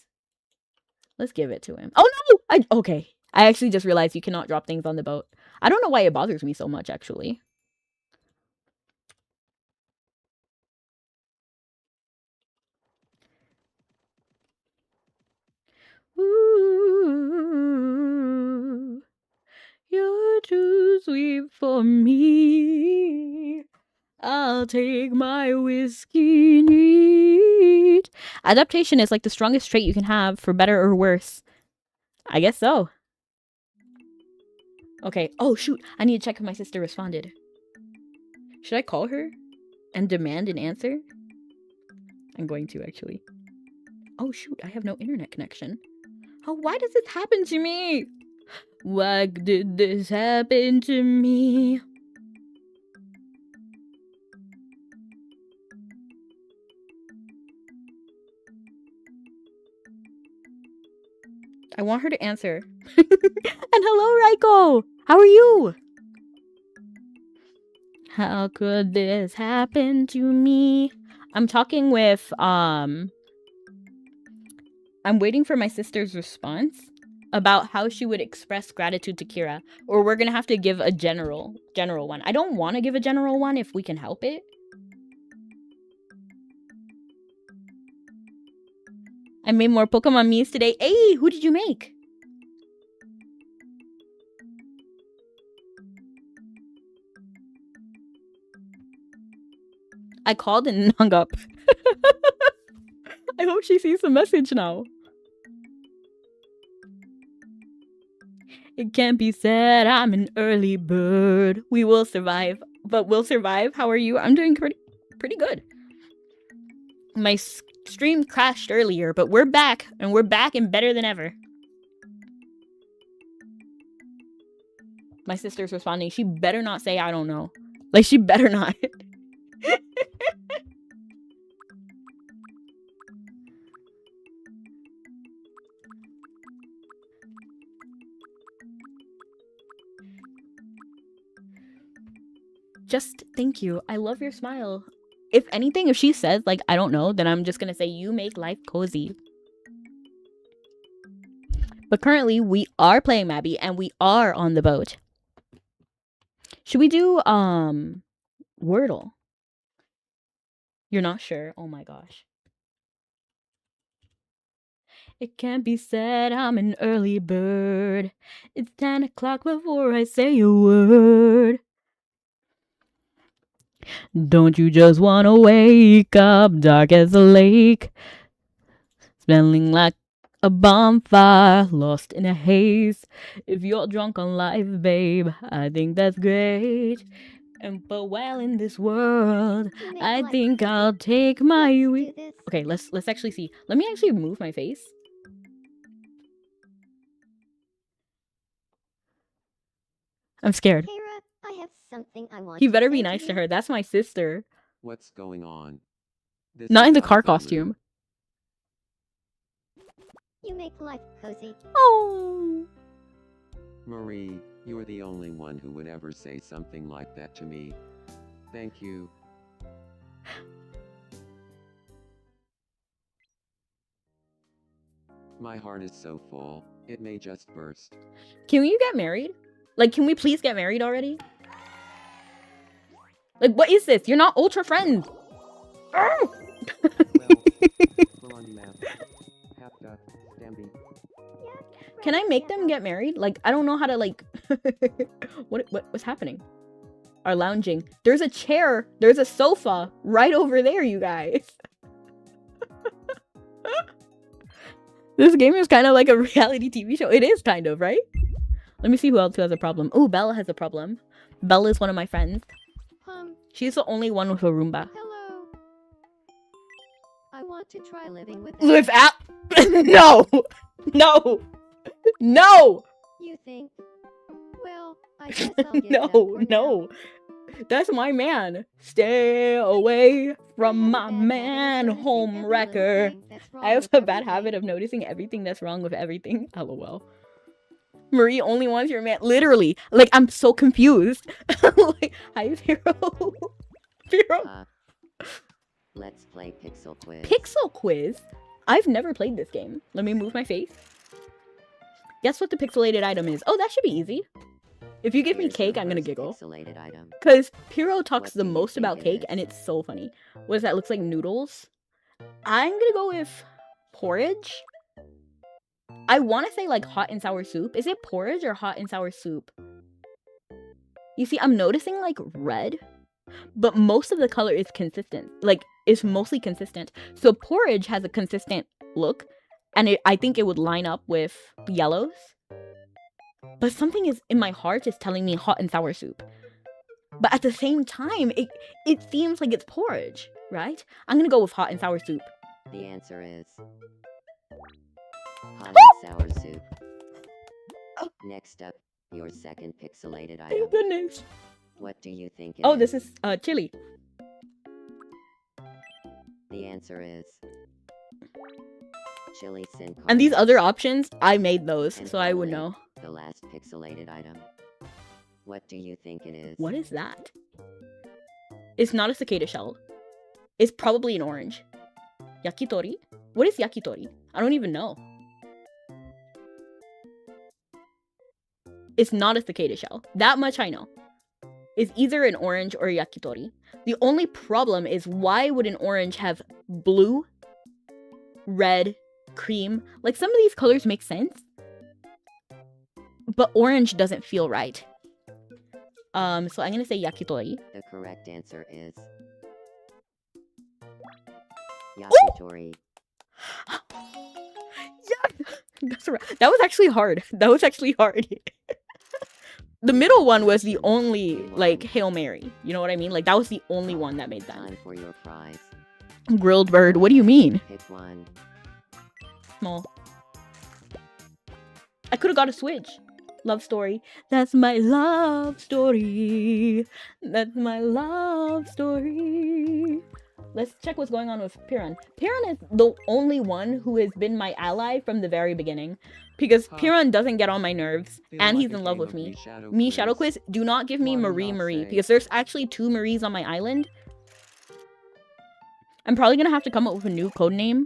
Let's give it to him. Oh no! Okay. I actually just realized you cannot drop things on the boat. I don't know why it bothers me so much actually. Ooh, you're too sweet for me. I'll take my whiskey neat. Adaptation is like the strongest trait you can have, for better or worse. I guess so. Okay. Oh, shoot. I need to check if my sister responded. Should I call her and demand an answer? I'm going to, actually. Oh, shoot. I have no internet connection. Oh, why does this happen to me? Why did this happen to me? I want her to answer. And hello, Raiko! How are you? How could this happen to me? I'm talking with, I'm waiting for my sister's response about how she would express gratitude to Kira. Or we're gonna have to give a general one. I don't want to give a general one if we can help it. I made more Pokemon Mii's today. Hey, who did you make? I called and hung up. I hope she sees the message now. It can't be said I'm an early bird. We will survive. But we'll survive. How are you? I'm doing pretty good. My stream crashed earlier, but we're back. And we're back and better than ever. My sister's responding. She better not say I don't know. Like, she better not. Just thank you. I love your smile. If anything, if she says, like, I don't know, then I'm just gonna say, you make life cozy. But currently, we are playing Mabby, and we are on the boat. Should we do, Wordle? You're not sure? Oh my gosh. It can't be said I'm an early bird. It's 10 o'clock before I say a word. Don't you just wanna wake up dark as a lake, smelling like a bonfire, lost in a haze? If you're drunk on life, babe, I think that's great. But while in this world, I think I'll take my Okay, let's actually see. Let me actually move my face. I'm scared. Kira, I have something I want He to better say be nice to her. That's my sister. What's going on? This Not is in the out car of blue. costume. You make life cozy. Oh. Marie, you're the only one who would ever say something like that to me. Thank you. My heart is so full, it may just burst. Can you get married? Like, can we please get married already? Like, what is this? You're not ultra friends. Oh! Can I make them get married? Like, I don't know how to, like... what's happening? Are lounging. There's a chair. There's a sofa right over there, you guys. This game is kind of like a reality TV show. It is kind of, right? Let me see who else has a problem. Oh, Bella has a problem. Bella is one of my friends. She's the only one with a Roomba. Hello. I want to try living with Without... No! No! No! You think? Well, I guess I'll give No, that for no. That's my man. Stay away from my man, home wrecker. I have a bad habit of noticing everything that's wrong with everything. LOL. Marie only wants your man. Literally. Like, I'm so confused. Like, hi, Vero. Vero. Let's play Pixel Quiz. Pixel Quiz? I've never played this game. Let me move my face. Guess what the pixelated item is? Oh, that should be easy. If you give me cake, I'm gonna giggle. Because Piro talks the most about cake, and it's so funny. What does that look like? Noodles? I'm gonna go with porridge. I want to say like hot and sour soup. Is it porridge or hot and sour soup? You see, I'm noticing like red, but most of the color is consistent. Like, it's mostly consistent. So porridge has a consistent look, and I think it would line up with yellows. But something is in my heart is telling me hot and sour soup. But at the same time, it seems like it's porridge, right? I'm gonna go with hot and sour soup. The answer is hot and sour soup. Next up, your second pixelated item. Thank goodness. What do you think it Oh, is? this is chili. The answer is chili sin carne. And these other options, I made those, And so I would finally, know. The last pixelated item. What do you think it is? What is that? It's not a cicada shell. It's probably an orange. Yakitori? What is yakitori? I don't even know. It's not a cicada shell. That much I know. It's either an orange or a yakitori. The only problem is, why would an orange have blue, red, cream? Like, some of these colors make sense, but orange doesn't feel right. So I'm gonna say yakitori. The correct answer is yakitori. Yeah, that's right. That was actually hard. That was actually hard. The middle one was the only, like, Hail Mary. You know what I mean? Like, that was the only one that made sense. Time for your prize. Grilled bird. What do you mean? Pick one. Small. I could have got a Switch. Love story. That's my love story. That's my love story. Let's check what's going on with Piran. Piran is the only one who has been my ally from the very beginning. Because Piran doesn't get on my nerves, and he's in love with me. Me, Shadow Quiz, do not give me Marie, because there's actually 2 Maries on my island. I'm probably gonna have to come up with a new code name.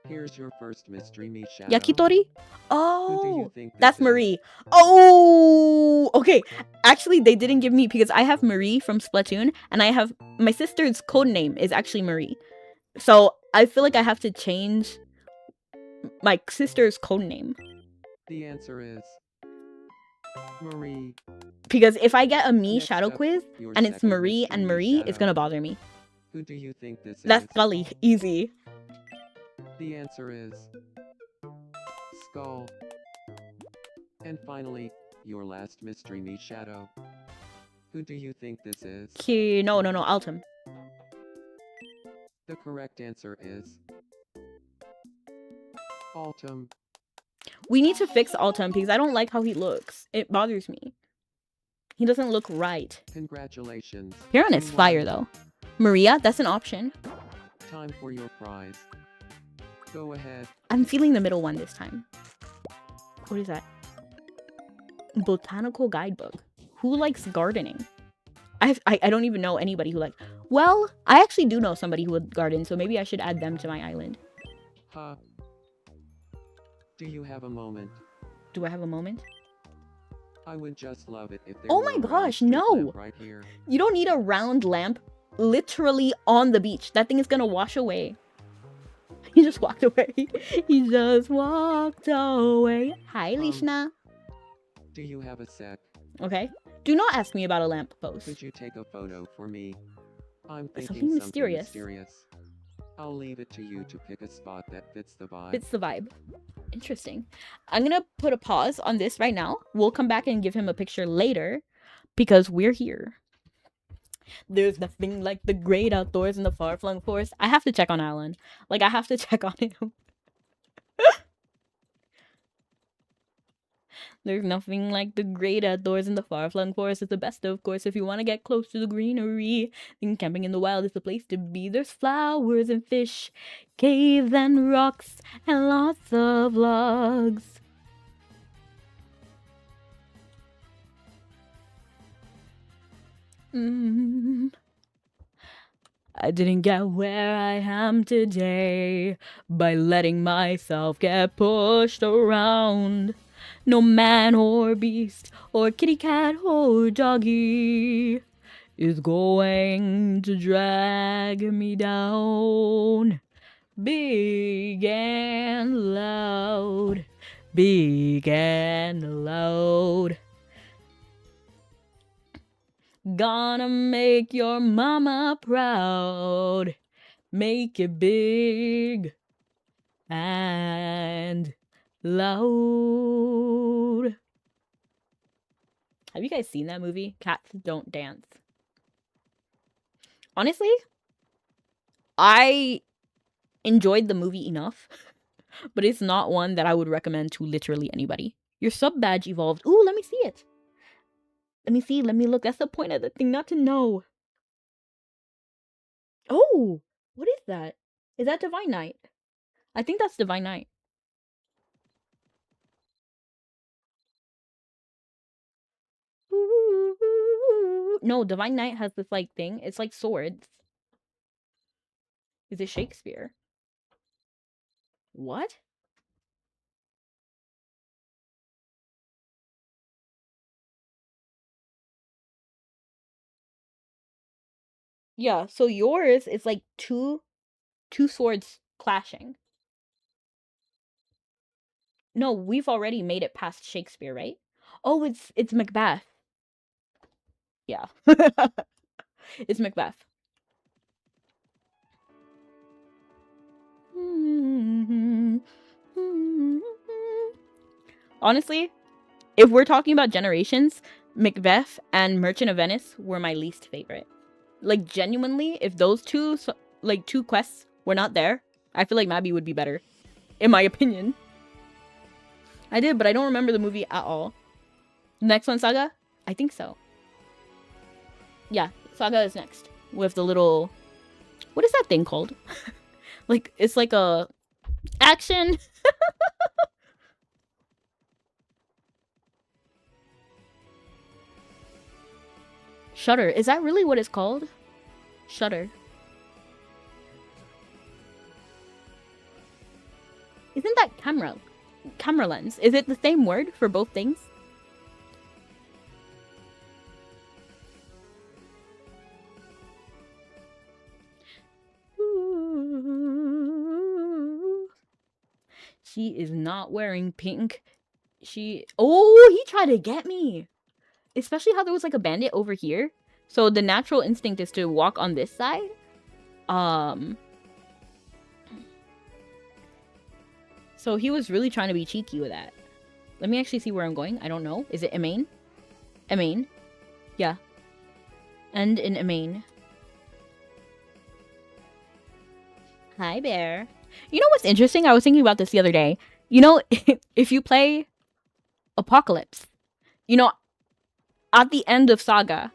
Here's your first mystery, me shadow. Yakitori? Who do Oh, you think that's this is? Marie. Oh, okay. Actually, they didn't give me, because I have Marie from Splatoon, and I have my sister's code name is actually Marie. So I feel like I have to change my sister's code name, The answer is Marie. because if I get a me Next Shadow up, Quiz your and it's second Marie mystery, and me Marie, shadow. it's gonna bother me. Who do you think this That's is? Scully. Easy. The answer is Skull. And finally, your last mystery, me shadow. Who do you think this is? No, Altum. The correct answer is Autumn. We need to fix Altum because I don't like how he looks. It bothers me. He doesn't look right. Congratulations. Piran is You fire won. though. Maria, that's an option. Time for your prize. Go ahead. I'm feeling the middle one this time. What is that? Botanical guidebook. Who likes gardening? I don't even know anybody who likes... Well, I actually do know somebody who would garden, so maybe I should add them to my island. Ha. Do you have a moment? Do I have a moment? I would just love it if there Oh were my a round gosh, strip no! lamp right here. You don't need a round lamp literally on the beach. That thing is gonna wash away. He just walked away. He just walked away. Hi, Lishna. Do you have a sec? Okay. Do not ask me about a lamp post. Could you take a photo for me? I'm thinking Something mysterious. I'll leave it to you to pick a spot that fits the vibe. Fits the vibe. Interesting. I'm gonna put a pause on this right now. We'll come back and give him a picture later because we're here. There's nothing like the great outdoors in the far-flung forest. I have to check on Alan. Like, I have to check on him. There's nothing like the great outdoors in the far-flung forest. It's the best, of course, if you want to get close to the greenery. Then camping in the wild is the place to be. There's flowers and fish, caves and rocks, and lots of logs. I didn't get where I am today by letting myself get pushed around. No man or beast or kitty cat or doggy is going to drag me down. Big and loud, big and loud. Gonna make your mama proud. Make it big and loud. Have you guys seen that movie? Cats Don't Dance. Honestly, I enjoyed the movie enough, but it's not one that I would recommend to literally anybody. Your sub badge evolved. Ooh, let me see it. Let me see. Let me look. That's the point of the thing, not to know. Oh, what is that? Is that Divine Knight? I think that's Divine Knight. No, Divine Knight has this like thing. It's like swords. Is it Shakespeare? What? Yeah, so yours is like two swords clashing. No, we've already made it past Shakespeare, right? Oh, it's Macbeth. Yeah. It's Macbeth. Honestly, if we're talking about generations, Macbeth and Merchant of Venice were my least favorite. Like, genuinely, if those two quests were not there, I feel like Mabby would be better, in my opinion. I did, but I don't remember the movie at all. Next one, Saga? I think so. Yeah, Saga is next. With the little... What is that thing called? Like, it's like a... Action! Shutter. Is that really what it's called? Shutter. Isn't that camera lens? Is it the same word for both things? Ooh. She is not wearing pink. Oh, he tried to get me. Especially how there was like a bandit over here. So the natural instinct is to walk on this side. So he was really trying to be cheeky with that. Let me actually see where I'm going. I don't know. Is it Emain? Emain. Yeah. End in Emain. Hi, Bear. You know what's interesting? I was thinking about this the other day. You know, if you play Apocalypse, you know, at the end of Saga,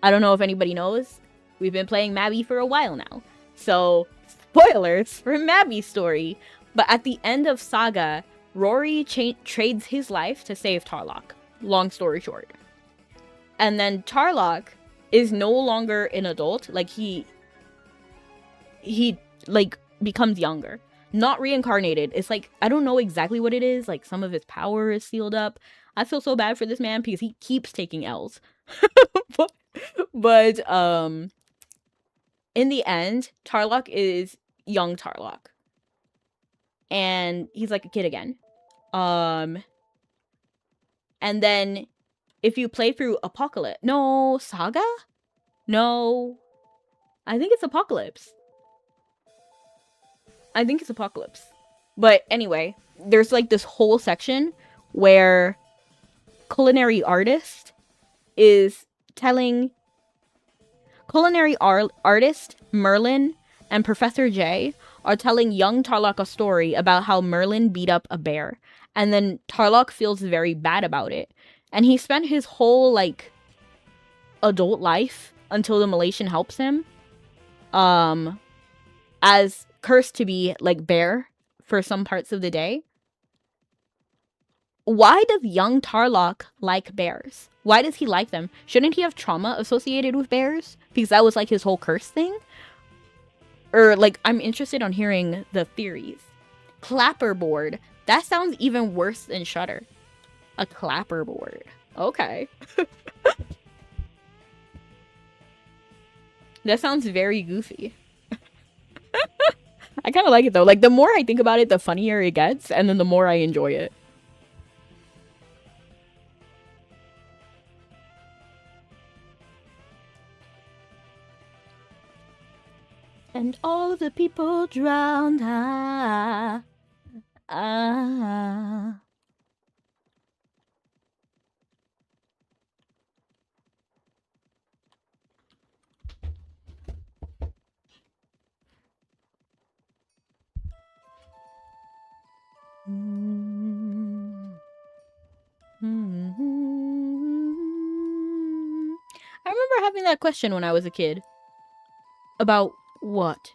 I don't know if anybody knows, we've been playing Mabby for a while now. So, spoilers for Mabby's story. But at the end of Saga, Rory trades his life to save Tarlock. Long story short. And then Tarlock is no longer an adult. Like, he like, becomes younger. not reincarnated. It's like, I don't know exactly what it is. Like, some of his power is sealed up. I feel so bad for this man because he keeps taking L's. but in the end, Tarlock is young Tarlock. And he's like a kid again. And then if you play through Apocalypse, no, Saga? No, I think it's Apocalypse. But anyway, there's like this whole section where culinary artist Merlin and Professor J are telling young Tarlock a story about how Merlin beat up a bear. And then Tarlock feels very bad about it. And he spent his whole, like, adult life until the Malaysian helps him, as cursed to be, like, bear for some parts of the day. Why does young Tarlock like bears? Why does he like them? Shouldn't he have trauma associated with bears? Because that was, like, his whole curse thing? Or, like, I'm interested on hearing the theories. Clapperboard. That sounds even worse than Shutter. A clapperboard. Okay. That sounds very goofy. I kind of like it, though. Like, the more I think about it, the funnier it gets, and then the more I enjoy it. And all of the people drowned. I remember having that question when I was a kid. About what?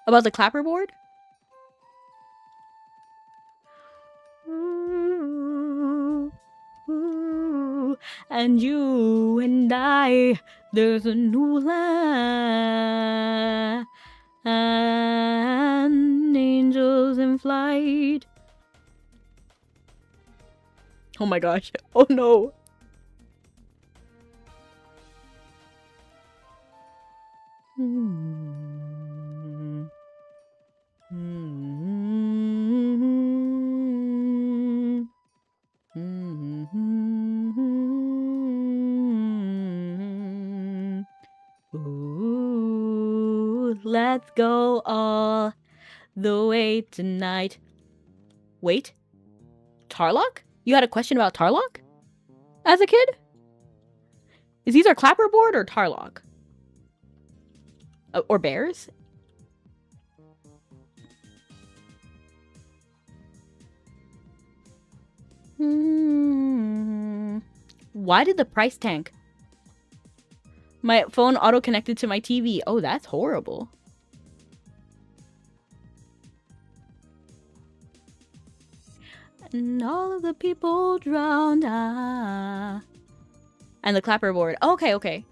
About the clapperboard? And you and I, there's a new land, angels in flight. Oh my gosh. Oh no. Ooh, let's go all the way tonight. Wait, Tarlock? You had a question about Tarlock? As a kid? Is either clapperboard or Tarlock? Or bears? Why did the price tank? My phone auto-connected to my TV. Oh, that's horrible. And all of the people drowned. And the clapperboard. Okay.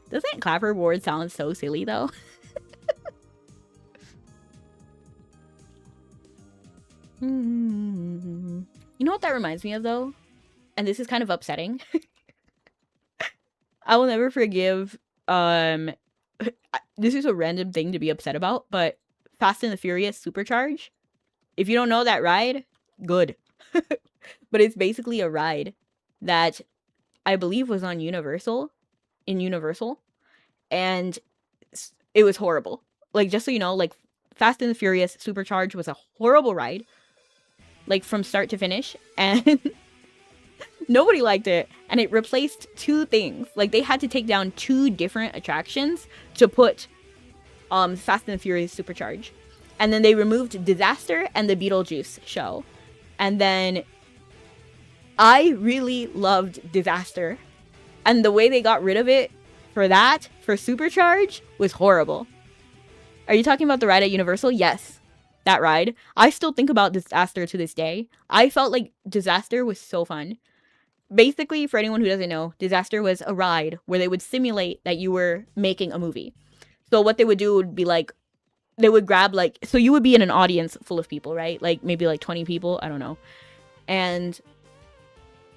Doesn't clapperboard sound so silly, though? You know what that reminds me of, though? And this is kind of upsetting. I will never forgive, this is a random thing to be upset about, but Fast and the Furious Supercharge. If you don't know that ride, good. But it's basically a ride that I believe was on Universal, and it was horrible. Like, just so you know, like, Fast and the Furious Supercharge was a horrible ride, like, from start to finish, and nobody liked it, and it replaced two things. Like, they had to take down two different attractions to put Fast and the Furious Supercharge. And then they removed Disaster and the Beetlejuice show. And then I really loved Disaster. And the way they got rid of it for Supercharge, was horrible. Are you talking about the ride at Universal? Yes. That ride. I still think about Disaster to this day. I felt like Disaster was so fun. Basically, for anyone who doesn't know, Disaster was a ride where they would simulate that you were making a movie. So what they would do would be like, they would grab like, so you would be in an audience full of people, right? Like maybe like 20 people, I don't know. And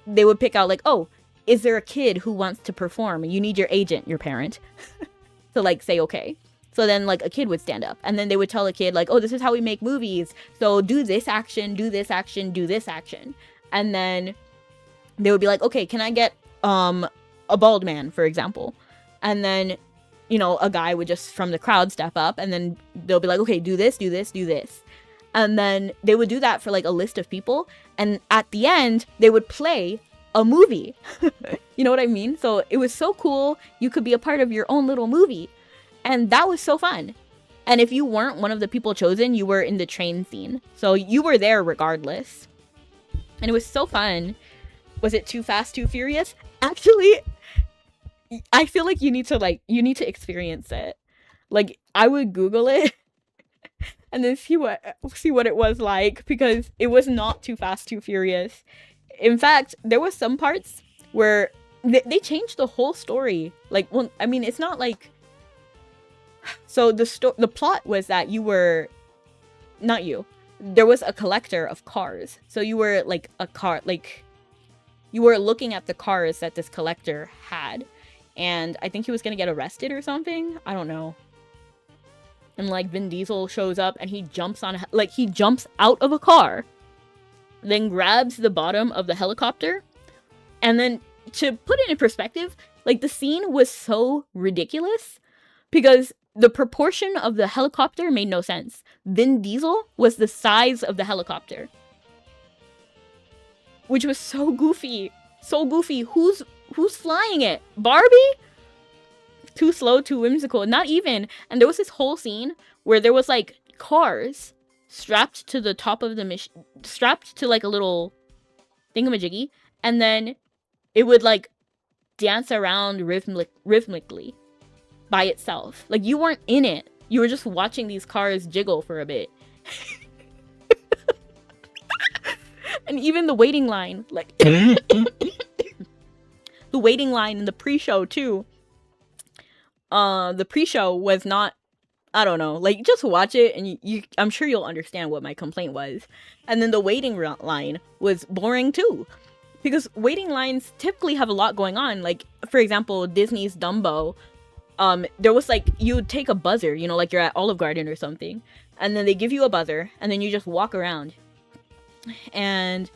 they would pick out like, oh, is there a kid who wants to perform? You need your agent, your parent, to like say okay. So then like a kid would stand up, and then they would tell a kid like, oh, this is how we make movies. So do this action, do this action, do this action. And then they would be like, okay, can I get a bald man, for example? And then, you know, a guy would just from the crowd step up, and then they'll be like, okay, do this, do this, do this. And then they would do that for like a list of people. And at the end, they would play a movie. You know what I mean? So it was so cool. You could be a part of your own little movie. And that was so fun. And if you weren't one of the people chosen, you were in the train scene. So you were there regardless. And it was so fun. Was it Too Fast, Too Furious? Actually, I feel like you need to experience it. Like, I would Google it and then see what it was like, because it was not Too Fast, Too Furious. In fact, there was some parts where they changed the whole story. Like, well, I mean, it's not like, so the plot was that you were, not you, there was a collector of cars. So you were like a car, like you were looking at the cars that this collector had. And I think he was gonna get arrested or something. I don't know. And like Vin Diesel shows up and he jumps out of a car, then grabs the bottom of the helicopter. And then to put it in perspective, like the scene was so ridiculous because the proportion of the helicopter made no sense. Vin Diesel was the size of the helicopter, which was so goofy. So goofy. Who's flying it? Barbie? Too slow, too whimsical. Not even. And there was this whole scene where there was like cars strapped to the top of the mission, strapped to like a little thingamajiggy, and then it would like dance around rhythmically by itself. Like you weren't in it. You were just watching these cars jiggle for a bit. And even the waiting line, like the waiting line in the pre-show too. The pre-show was not, I don't know, like just watch it and you I'm sure you'll understand what my complaint was. And then the waiting line was boring too, because waiting lines typically have a lot going on. Like for example, Disney's Dumbo, there was like, you would take a buzzer, you know, like you're at Olive Garden or something, and then they give you a buzzer and then you just walk around and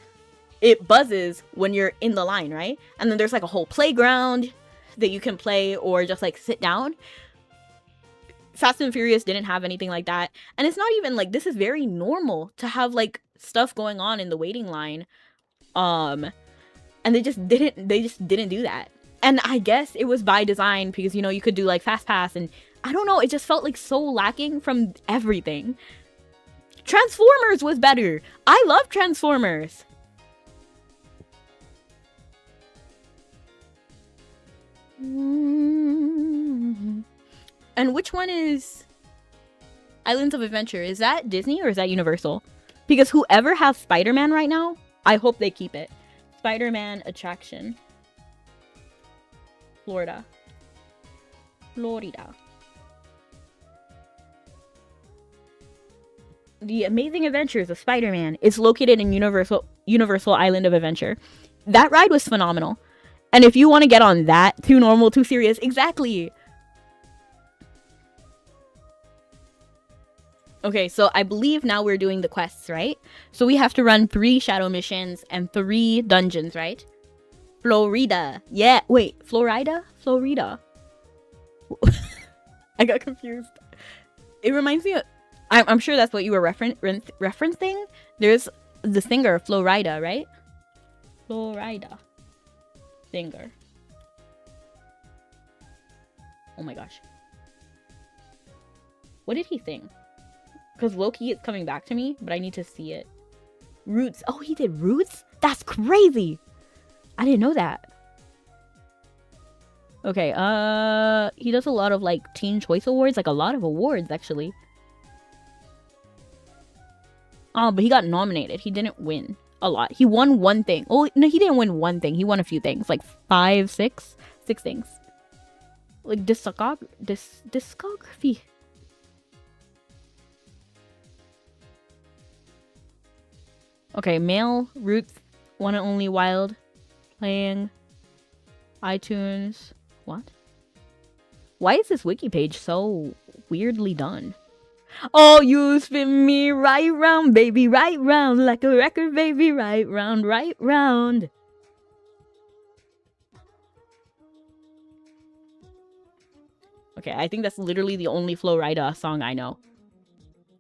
it buzzes when you're in the line, right? And then there's like a whole playground that you can play or just like sit down. Fast and Furious didn't have anything like that. And it's not even like, this is very normal to have like stuff going on in the waiting line. And they just didn't do that. And I guess it was by design because, you know, you could do like fast pass, and I don't know, it just felt like so lacking from everything. Transformers was better. I love Transformers. And which one is Islands of Adventure? Is that Disney or is that Universal? Because whoever has Spider-Man right now, I hope they keep it. Spider-Man attraction. Florida. The Amazing Adventures of Spider-Man is located in Universal Island of Adventure. That ride was phenomenal. And if you want to get on that, too normal, too serious, exactly. Okay, so I believe now we're doing the quests, right? So we have to run 3 shadow missions and 3 dungeons, right? Florida. Yeah, wait, Florida? I got confused. It reminds me of, I'm sure that's what you were referencing. There's the singer, Florida, right? Florida. Singer. Oh my gosh. What did he sing? Because Loki is coming back to me, but I need to see it. Roots. Oh, he did Roots? That's crazy. I didn't know that. Okay, he does a lot of like Teen Choice Awards, like a lot of awards actually. Oh, but he got nominated. He didn't win a lot. He won one thing. Oh, no, he didn't win one thing. He won a few things, like 5, 6 things. Like discography. Okay, male, roots, one and only wild, playing, iTunes. What? Why is this wiki page so weirdly done? Oh, you spin me right round, baby, right round, like a record, baby, right round, right round. Okay, I think that's literally the only Flo Rida song I know.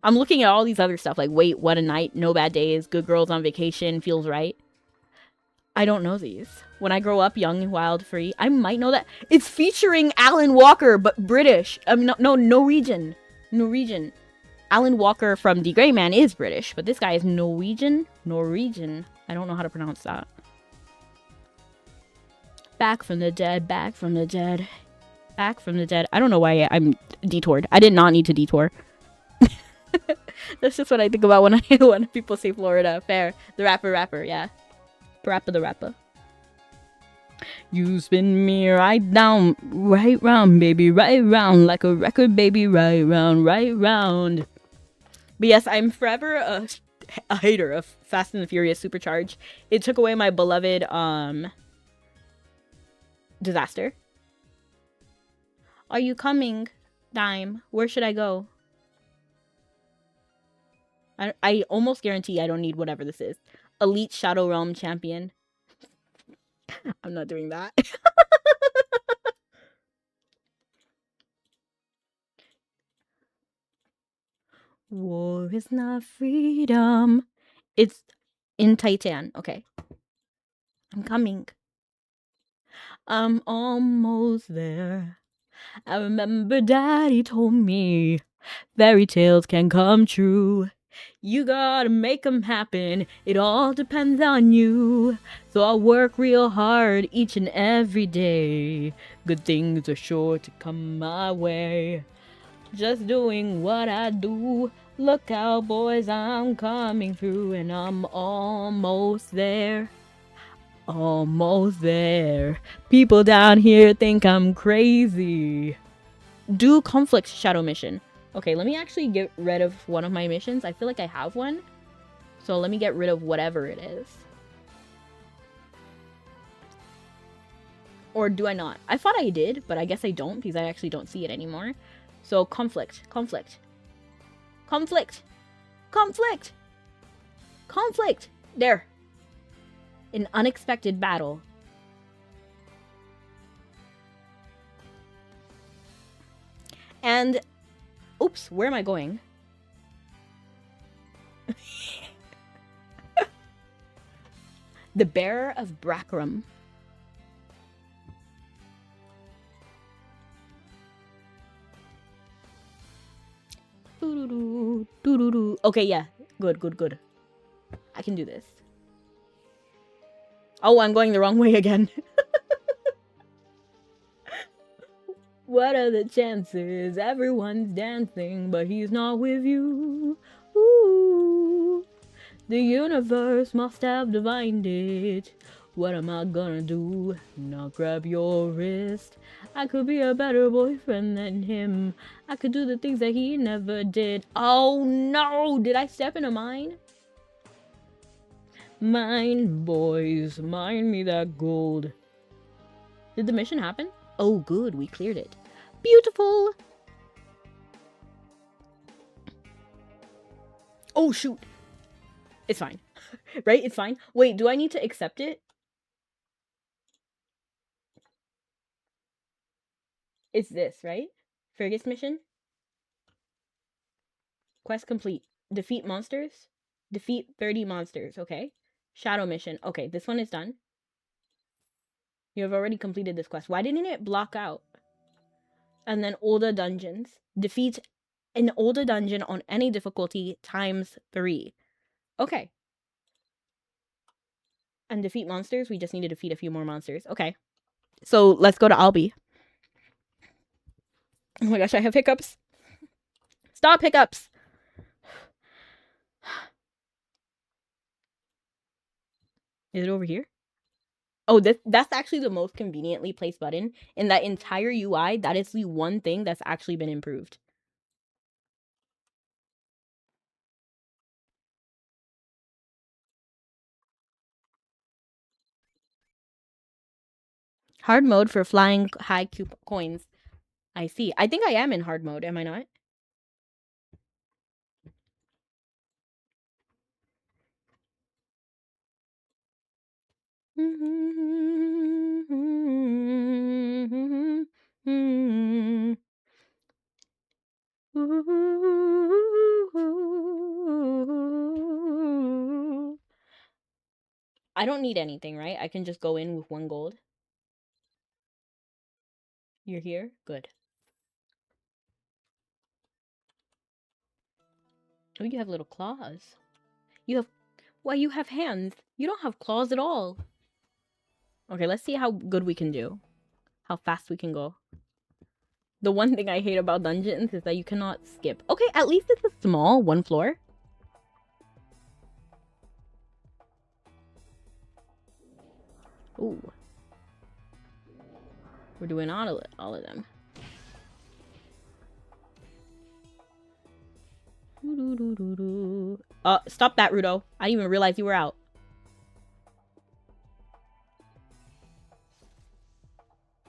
I'm looking at all these other stuff like Wait, What a Night, No Bad Days, Good Girls on Vacation, Feels Right. I don't know these. When I grow up young, wild, free, I might know that. It's featuring Alan Walker, but British. No, Norwegian. Norwegian. Alan Walker from The Grey Man is British, but this guy is Norwegian. Norwegian. I don't know how to pronounce that. Back from the dead, back from the dead. Back from the dead. I don't know why I'm detoured. I did not need to detour. That's just what I think about when people say Florida. Fair. The rapper, yeah. Parappa the rapper. You spin me right down, right round, baby, right round, like a record, baby, right round, right round. But yes, I'm forever a hater of Fast and the Furious Supercharged. It took away my beloved Disaster. Are you coming, Dime? Where should I go? I almost guarantee I don't need whatever this is. Elite Shadow Realm Champion. I'm not doing that. War is not freedom. It's in Titan. Okay. I'm coming. I'm almost there. I remember Daddy told me fairy tales can come true. You gotta make them happen. It all depends on you. So I work real hard each and every day. Good things are sure to come my way. Just doing what I do. Look out, boys, I'm coming through, and I'm almost there. Almost there. People down here think I'm crazy. Do conflict shadow mission. Okay, let me actually get rid of one of my missions. I feel like I have one. So let me get rid of whatever it is. Or do I not? I thought I did, but I guess I don't because I actually don't see it anymore. So conflict. There. An unexpected battle. And, oops, where am I going? The Bearer of Brakram. Okay, yeah. Good. I can do this. Oh, I'm going the wrong way again. What are the chances? Everyone's dancing, but he's not with you. Ooh. The universe must have divined it. What am I gonna do? Not grab your wrist. I could be a better boyfriend than him. I could do the things that he never did. Oh no! Did I step in a mine? Mine, boys, mine me that gold. Did the mission happen? Oh, good, we cleared it. Beautiful! Oh, shoot! It's fine. Right? It's fine. Wait, do I need to accept it? It's this, right? Fergus mission? Quest complete. Defeat monsters? Defeat 30 monsters, okay. Shadow mission. Okay, this one is done. You have already completed this quest. Why didn't it block out? And then older dungeons. Defeat an older dungeon on any difficulty ×3. Okay. And defeat monsters. We just need to defeat a few more monsters. Okay. So let's go to Albi. Oh my gosh, I have hiccups. Stop hiccups. Is it over here? Oh, that's actually the most conveniently placed button in that entire UI. That is the one thing that's actually been improved. Hard mode for flying high coins. I see. I think I am in hard mode, am I not? I don't need anything, right? I can just go in with 1 gold. You're here? Good. Oh, you have little claws. You have... Why, you have hands. You don't have claws at all. Okay, let's see how good we can do. How fast we can go. The one thing I hate about dungeons is that you cannot skip. Okay, at least it's a small 1 floor. Ooh. We're doing all of them. Stop that, Rudo. I didn't even realize you were out.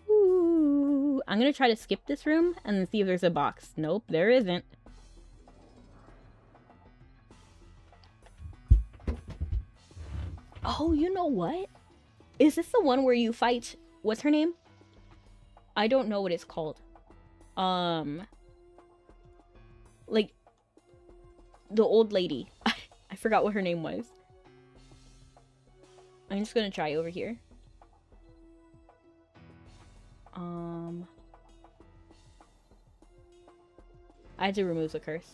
Ooh. I'm gonna try to skip this room and then see if there's a box. Nope, there isn't. Oh, you know what? Is this the one where you fight... What's her name? I don't know what it's called. Like... The old lady. I forgot what her name was. I'm just gonna try over here. I had to remove the curse.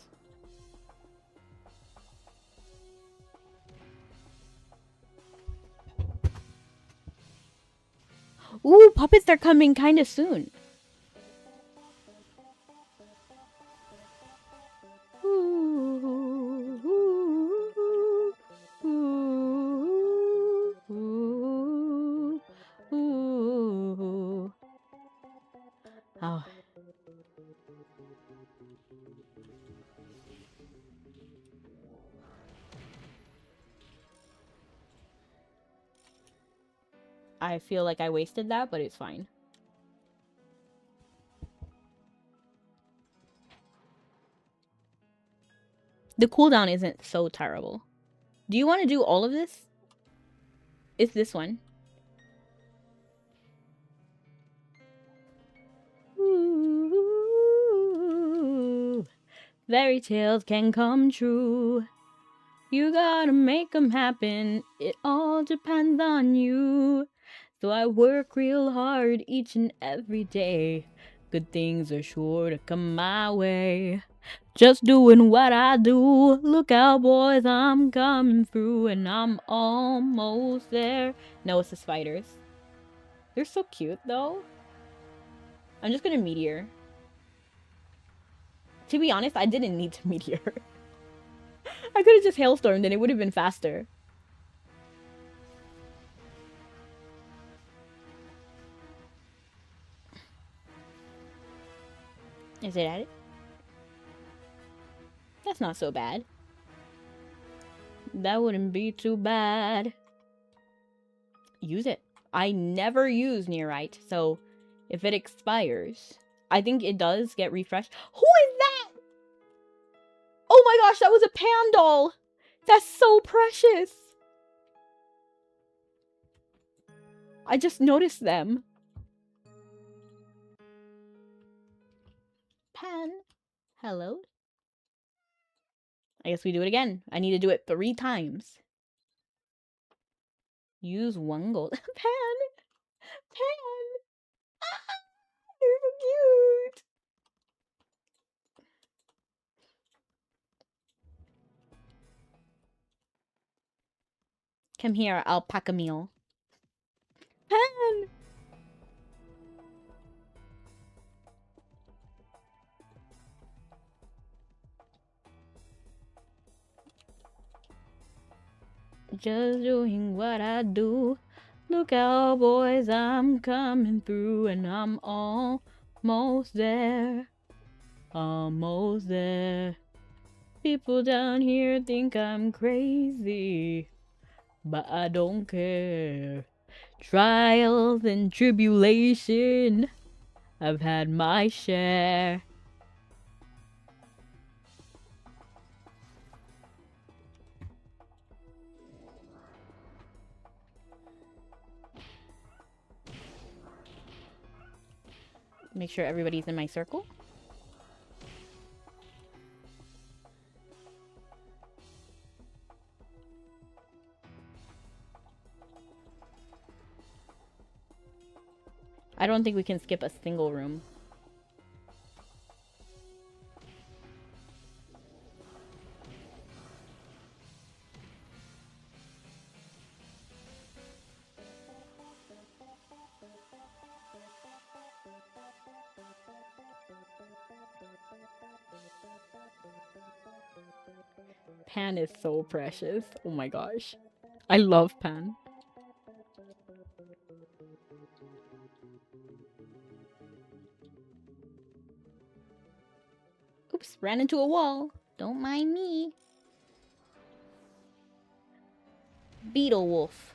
Ooh, puppets are coming kind of soon. Oh. I feel like I wasted that, but it's fine. The cooldown isn't so terrible. Do you want to do all of this? It's this one. Ooh, fairy tales can come true. You gotta make them happen. It all depends on you. So I work real hard each and every day. Good things are sure to come my way. Just doing what I do. Look out, boys, I'm coming through and I'm almost there. No, it's the spiders. They're so cute, though. I'm just gonna meteor. To be honest, I didn't need to meteor. I could have just hailstormed and it would have been faster. Is it at it? That's not so bad. That wouldn't be too bad. Use it. I never use Nearite, so if it expires, I think it does get refreshed. Who is that? Oh my gosh, that was a pan doll. That's so precious. I just noticed them. Pan. Hello? I guess we do it again. I need to do it 3 times. Use 1 gold. Pan! Pan! Ah, you're so cute! Come here, alpaca meal. Pan! Just doing what I do. Look out, boys, I'm coming through and I'm almost there. Almost there. People down here think I'm crazy, but I don't care. Trials and tribulation, I've had my share. Make sure everybody's in my circle. I don't think we can skip a single room. Pan is so precious. Oh my gosh. I love Pan. Oops, ran into a wall. Don't mind me. Beetle Wolf.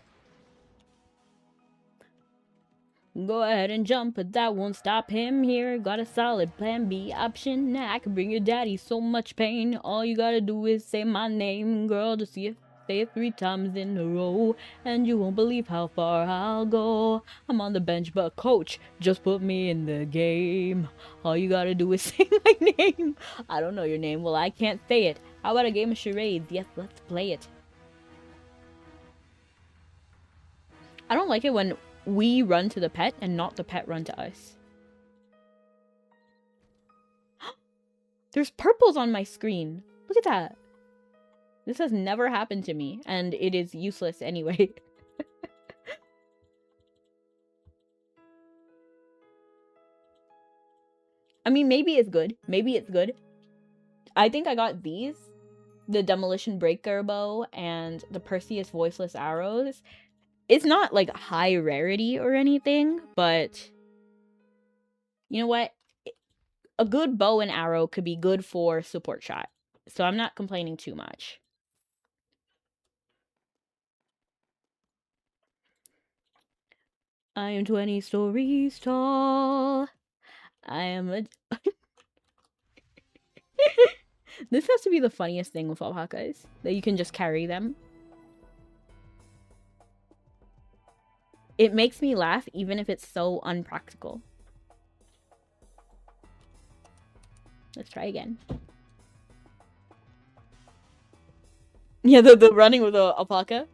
Go ahead and jump, but that won't stop him here. Got a solid plan B option. I can bring your daddy so much pain. All you gotta do is say my name, girl. Just say it 3 times in a row, and you won't believe how far I'll go. I'm on the bench, but coach, just put me in the game. All you gotta do is say my name. I don't know your name. Well, I can't say it. How about a game of charades? Yes, let's play it. I don't like it when we run to the pet and not the pet run to us. There's purples on my screen. Look at that. This has never happened to me, and it is useless anyway. I mean, maybe it's good. Maybe it's good. I think I got these. The Demolition Breaker Bow and the Perseus Voiceless Arrows. It's not like high rarity or anything, but you know what? A good bow and arrow could be good for support shot. So I'm not complaining too much. I am 20 stories tall. I am a... This has to be the funniest thing with alpacas. That you can just carry them. It makes me laugh even if it's so unpractical. Let's try again. Yeah, the running with the alpaca.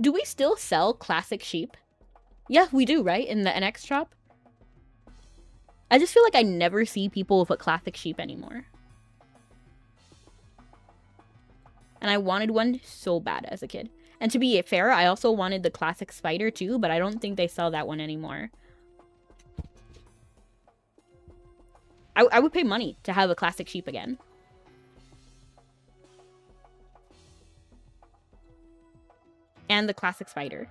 Do we still sell classic sheep? Yeah, we do, right? In the NX shop? I just feel like I never see people with a classic sheep anymore. And I wanted one so bad as a kid. And to be fair, I also wanted the classic spider too, but I don't think they sell that one anymore. I would pay money to have a classic sheep again. And the classic spider.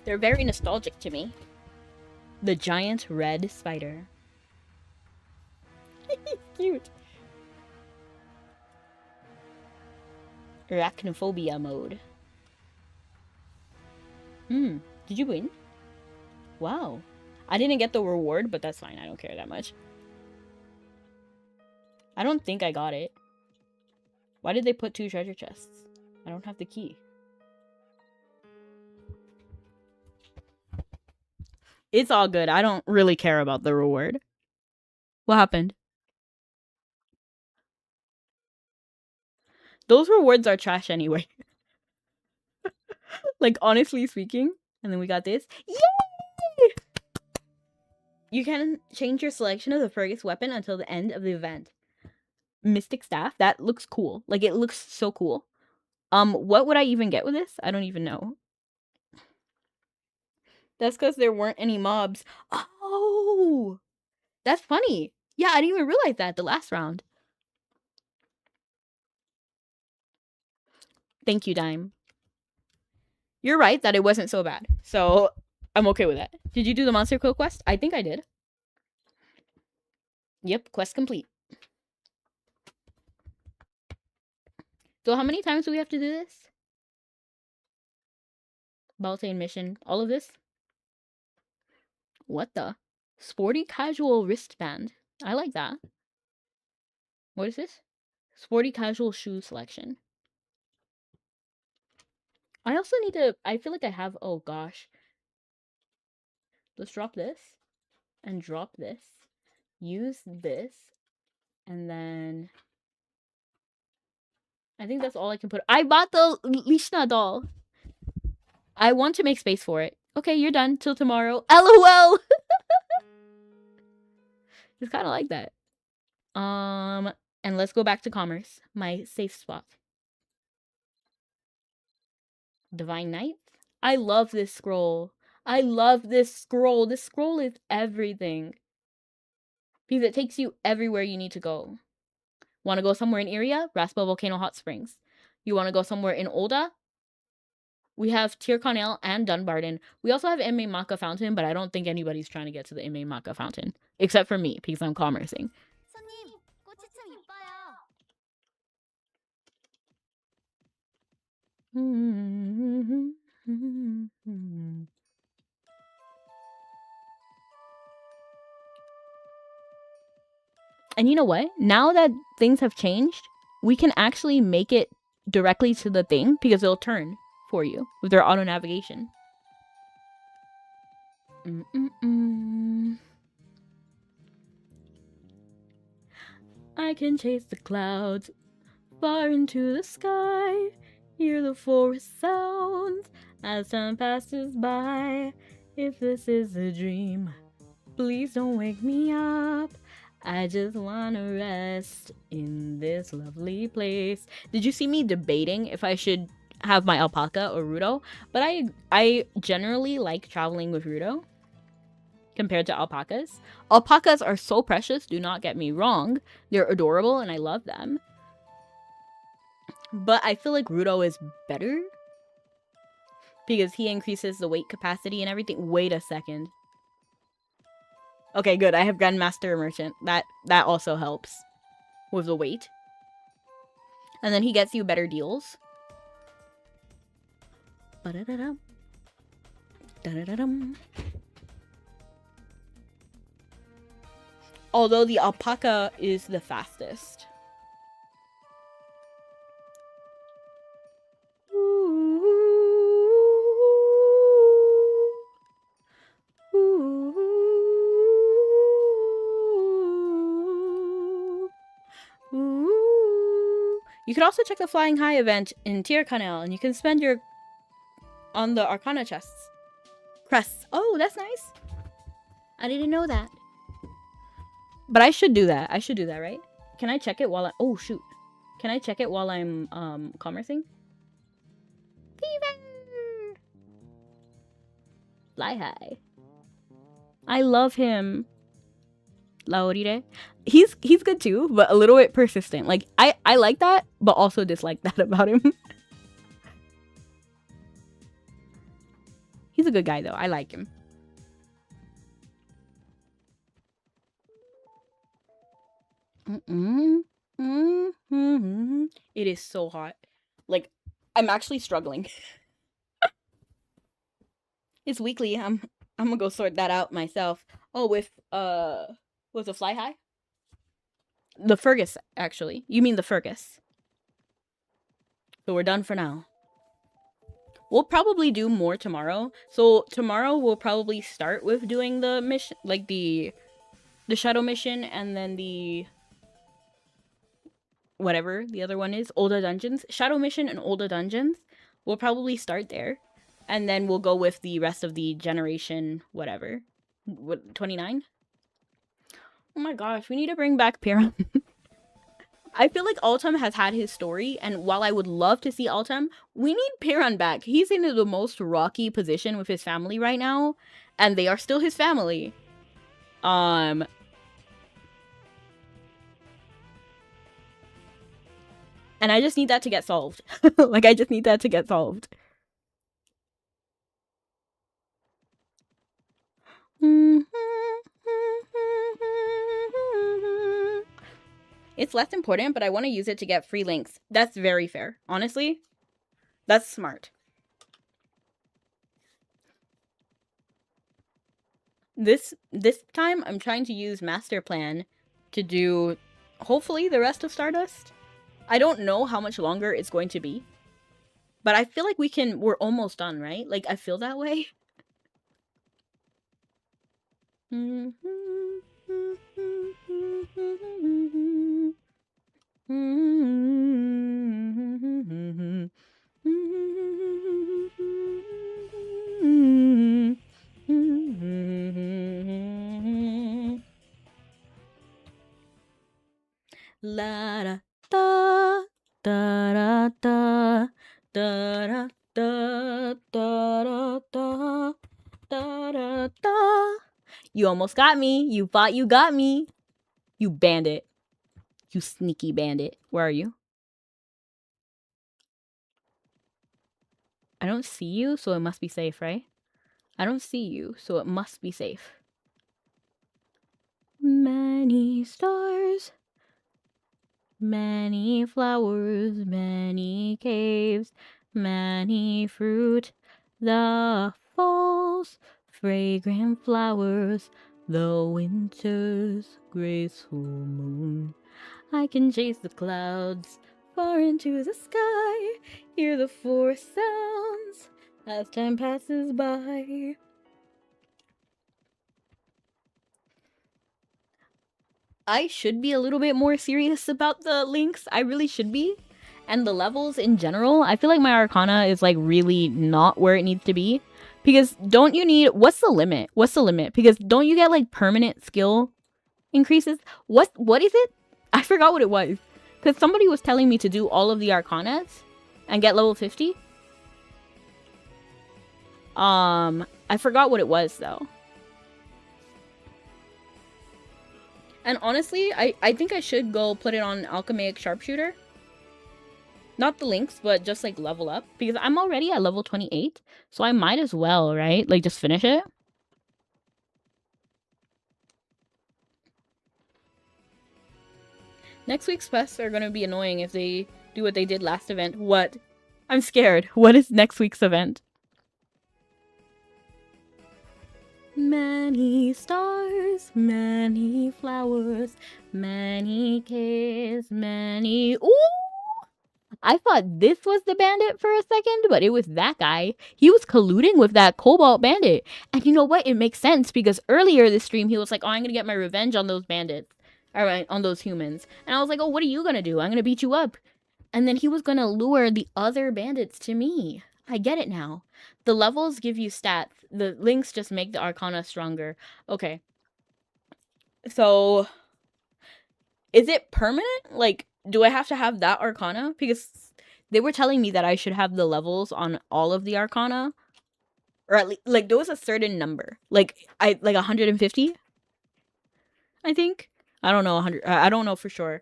They're very nostalgic to me. The giant red spider. Cute. Arachnophobia mode. Did you win? Wow. I didn't get the reward, but that's fine. I don't care that much. I don't think I got it. Why did they put 2 treasure chests? I don't have the key. It's all good. I don't really care about the reward. What happened? Those rewards are trash anyway. Like, honestly speaking. And then we got this. Yay! You can change your selection of the Fergus weapon until the end of the event. Mystic Staff? That looks cool. Like, it looks so cool. What would I even get with this? I don't even know. That's because there weren't any mobs. Oh! That's funny. Yeah, I didn't even realize that the last round. Thank you, Dime. You're right that it wasn't so bad. So I'm okay with that. Did you do the Monster Kill quest? I think I did. Yep, quest complete. So how many times do we have to do this? Beltane mission. All of this? What the? Sporty casual wristband. I like that. What is this? Sporty casual shoe selection. I also need to... I feel like I have... Oh, gosh. Let's drop this. And drop this. Use this. And then... I think that's all I can put. I bought the Lishna doll. I want to make space for it. Okay, you're done. Till tomorrow. LOL! It's kind of like that. And let's go back to commerce. My safe spot. Divine Knight. I love this scroll. I love this scroll. This scroll is everything. Because it takes you everywhere you need to go. Want to go somewhere in Iria? Raspa Volcano Hot Springs. You want to go somewhere in Olda? We have Tir Connell and Dunbarton. We also have Ime Maka Fountain, but I don't think anybody's trying to get to the Ime Maka Fountain. Except for me, because I'm commercing. And you know what? Now that things have changed, we can actually make it directly to the thing because it'll turn for you with their auto navigation. I can chase the clouds far into the sky, hear the forest sounds as time passes by. If this is a dream, please don't wake me up. I just wanna rest in this lovely place. Did you see me debating if I should have my alpaca or Rudo? But I generally like traveling with Rudo compared to alpacas. Alpacas are so precious, do not get me wrong. They're adorable and I love them. But I feel like Rudo is better because he increases the weight capacity and everything. Wait a second. Okay, good. I have Grandmaster Merchant. That also helps with the weight. And then he gets you better deals. Ba-da-da-dum. Da-da-da-dum. Although the alpaca is the fastest. You could also check the Flying High event in Tir Canal, and you can spend your on the Arcana chests. Crests. Oh, that's nice. I didn't know that. But I should do that. I should do that, right? Can I check it while I... Oh, shoot. Can I check it while I'm commercing? Fever! Fly High. I love him. Laurire. He's good too, but a little bit persistent. Like, I like that, but also dislike that about him. He's a good guy, though. I like him. It is so hot. Like, I'm actually struggling. It's weekly. I'm gonna go sort that out myself. Oh, with was the Fly High? The Fergus, actually. You mean the Fergus. So we're done for now. We'll probably do more tomorrow. So tomorrow we'll probably start with doing the mission, like the shadow mission, and then the whatever the other one is, Olda Dungeons. Shadow mission and Olda Dungeons. We'll probably start there. And then we'll go with the rest of the generation, whatever. What, 29? Oh my gosh, we need to bring back Piran. I feel like Autumn has had his story, and while I would love to see Autumn, we need Piran back. He's in the most rocky position with his family right now, and they are still his family. And I just need that to get solved. Like, I just need that to get solved. It's less important, but I want to use it to get free links. That's very fair. Honestly, that's smart. This time, I'm trying to use Master Plan to do, hopefully, the rest of Stardust. I don't know how much longer it's going to be, but I feel like we're almost done, right? Like, I feel that way. La da da da da da da da da da da da. You almost got me. You thought you got me. You bandit. You sneaky bandit. Where are you? I don't see you, so it must be safe, right? I don't see you, so it must be safe. Many stars, many flowers, many caves, many fruit, the falls, fragrant flowers, the winter's graceful moon. I can chase the clouds far into the sky, hear the forest sounds as time passes by. I should be a little bit more serious about the links. I really should be. And the levels in general, I feel like my Arcana is like really not where it needs to be. Because don't you need, what's the limit? What's the limit? Because don't you get like permanent skill increases? What is it? I forgot what it was. Because somebody was telling me to do all of the Arcanas and get level 50. I forgot what it was though. And honestly, I think I should go put it on Alchemaic Sharpshooter. Not the links, but just like level up. Because I'm already at level 28. So I might as well, right? Like just finish it. Next week's quests are going to be annoying if they do what they did last event. What? I'm scared. What is next week's event? Many stars, many flowers, many caves, many... Ooh! I thought this was the bandit for a second, but it was that guy. He was colluding with that Cobalt bandit. And you know what? It makes sense because earlier this stream, he was like, oh, I'm going to get my revenge on those bandits. All right, on those humans. And I was like, oh, what are you going to do? I'm going to beat you up. And then he was going to lure the other bandits to me. I get it now. The levels give you stats. The links just make the Arcana stronger. Okay. So, is it permanent? Like, do I have to have that Arcana? Because they were telling me that I should have the levels on all of the Arcana. Or at least, like, there was a certain number. Like 150? I think. I don't know, 100. I don't know for sure.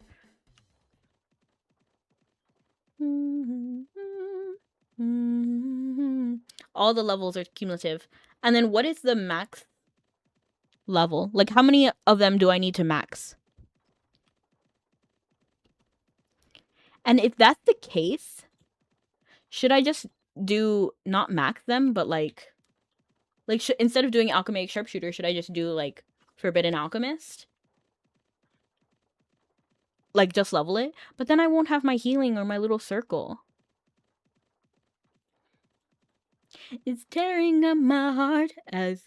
All the levels are cumulative. And then what is the max level? Like, how many of them do I need to max? And if that's the case, should I just do, not max them, but like instead of doing Alchemaic Sharpshooter, should I just do, like, Forbidden Alchemist? Like, just level it? But then I won't have my healing or my little circle. It's tearing up my heart, as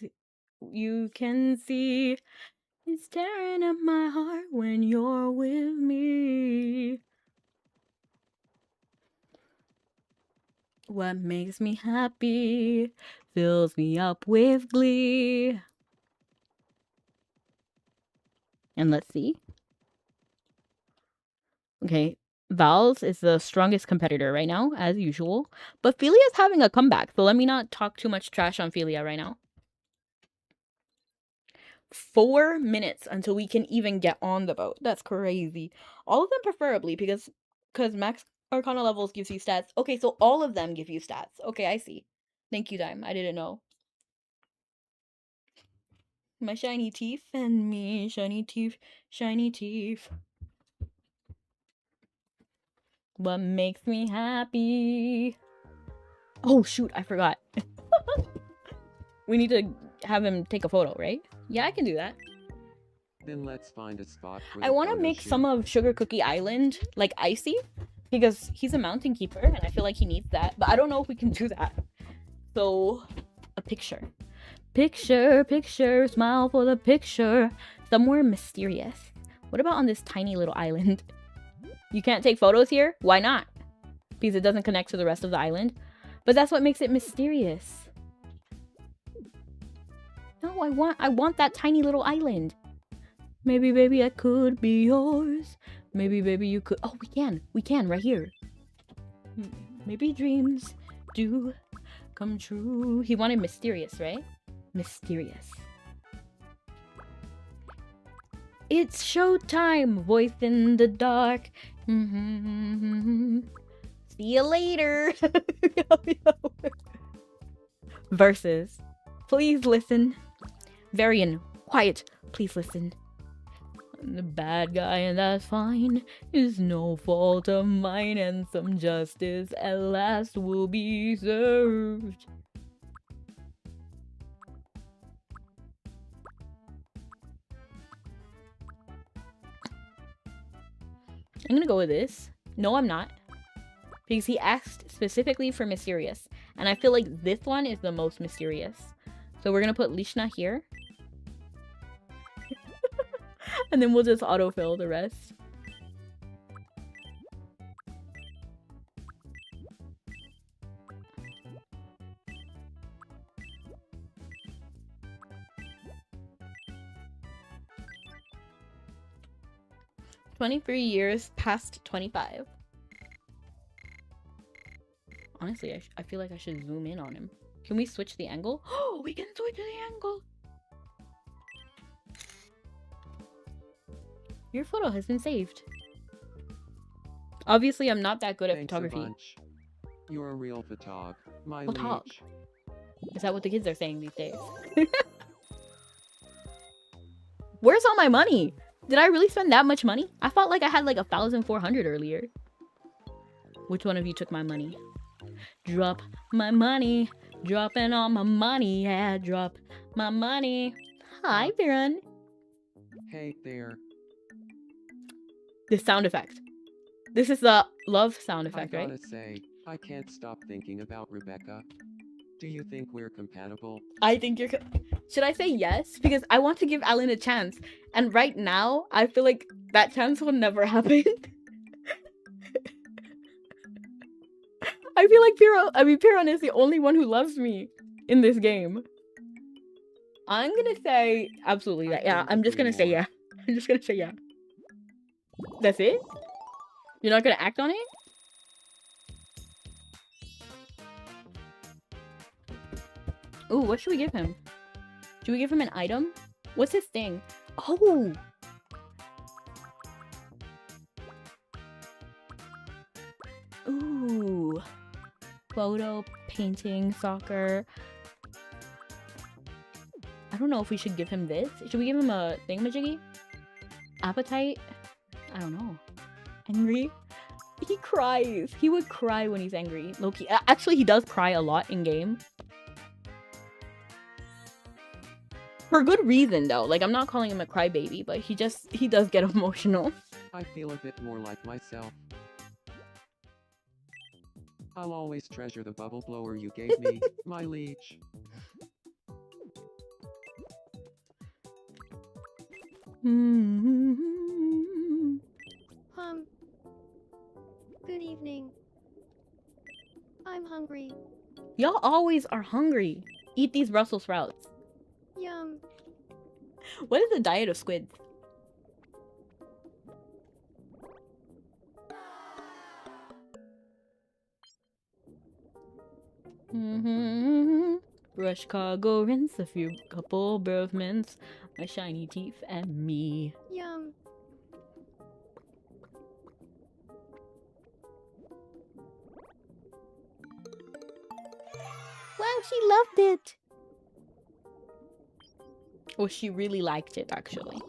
you can see. It's tearing up my heart when you're with me. What makes me happy fills me up with glee. And let's see. Okay, Val's is the strongest competitor right now, as usual. But Philia's having a comeback, so let me not talk too much trash on Philia right now. 4 minutes until we can even get on the boat. That's crazy. All of them preferably, because max Arcana levels gives you stats. Okay, so all of them give you stats. Okay, I see. Thank you, Dime. I didn't know. My shiny teeth and me, shiny teeth, shiny teeth. What makes me happy? Oh shoot, I forgot. We need to have him take a photo, right? Yeah, I can do that. Then let's find a spot for I want to make some of Sugar Cookie Island like icy, because he's a mountain keeper and I feel like he needs that, but I don't know if we can do that. So, a picture. Picture, picture, smile for the picture. Somewhere mysterious. What about on this tiny little island? You can't take photos here? Why not? Because it doesn't connect to the rest of the island. But that's what makes it mysterious. No, I want that tiny little island. Maybe, baby, I could be yours. Maybe, baby, you could. Oh, we can, right here. Maybe dreams do come true. He wanted mysterious, right? Mysterious. It's showtime. Voice in the dark. See you later. Verses. Please listen. Varian, quiet. Please listen. The bad guy, and that's fine, is no fault of mine, and some justice at last will be served. I'm gonna go with this. No, I'm not. Because he asked specifically for mysterious, and I feel like this one is the most mysterious. So we're gonna put Lishna here. And then we'll just autofill the rest. "23 years past 25. Honestly, I feel like I should zoom in on him. Can we switch the angle? Oh, we can switch the angle! Your photo has been saved. Obviously, I'm not that good at photography. You're a real photog, my Photog. liege. Is that what the kids are saying these days? Where's all my money? Did I really spend that much money? I felt like I had like 1,400 earlier. Which one of you took my money? Drop my money. Dropping all my money. Yeah, drop my money. Hi, Baron. Hey there. This sound effect. This is the love sound effect, right? I gotta say, I can't stop thinking about Rebecca. Do you think we're compatible? I think you're... Should I say yes? Because I want to give Alan a chance. And right now, I feel like that chance will never happen. I feel like Piran is the only one who loves me in this game. I'm gonna say absolutely that. Yeah, I'm just gonna say yeah. I'm just gonna say yeah. That's it? You're not gonna act on it? Ooh, what should we give him? Should we give him an item? What's his thing? Oh! Ooh. Photo, painting, soccer. I don't know if we should give him this. Should we give him a thingamajiggy? Appetite? I don't know. Angry? He cries. He would cry when he's angry. Low-key. Actually, he does cry a lot in game. For good reason, though. Like, I'm not calling him a crybaby, but he does get emotional. I feel a bit more like myself. I'll always treasure the bubble blower you gave me, my liege. Good evening. I'm hungry. Y'all always are hungry. Eat these Brussels sprouts. Yum. What is the diet of squids? Brush, cargo, rinse, a few couple birth mints, my shiny teeth, and me. Yum. Wow, she loved it! Well, she really liked it, actually.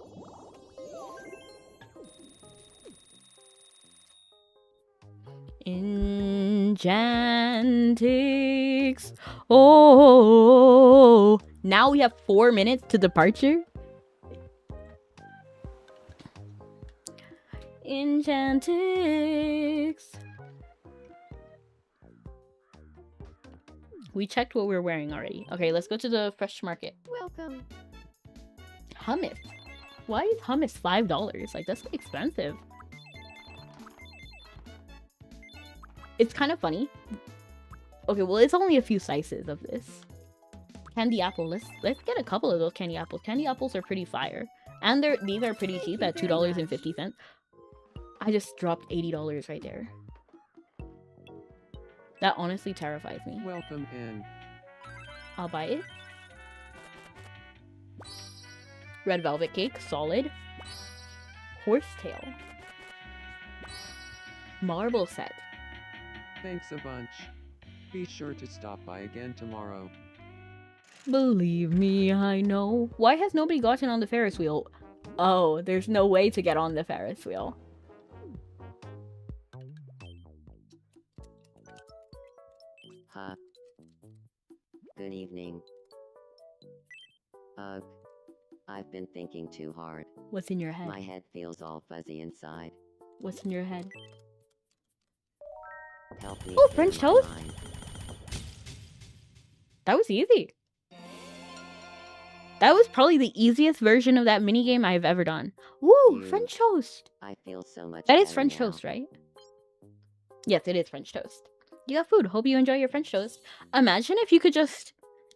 Enchantix. Oh, now we have 4 minutes to departure. Enchantix. We checked what we're wearing already. Okay, let's go to the fresh market. Welcome. Hummus. Why is hummus $5? Like, that's expensive. It's kind of funny. Okay, well, it's only a few slices of this. Candy apple. Let's get a couple of those candy apples. Candy apples are pretty fire. And these are pretty cheap at $2.50. I just dropped $80 right there. That honestly terrifies me. Welcome in. I'll buy it. Red velvet cake, solid. Horsetail. Marble set. Thanks a bunch. Be sure to stop by again tomorrow. Believe me, I know. Why has nobody gotten on the Ferris wheel? Oh, there's no way to get on the Ferris wheel. Huh. Good evening. Ugh. I've been thinking too hard. What's in your head? My head feels all fuzzy inside. What's in your head? Help me. Oh, clear French my toast? mind. That was easy. That was probably the easiest version of that minigame I've ever done. Woo, Dude, French toast. I feel so much That is better French now. toast, right? Yes, it is French toast. You got food. Hope you enjoy your French toast. Imagine if you could just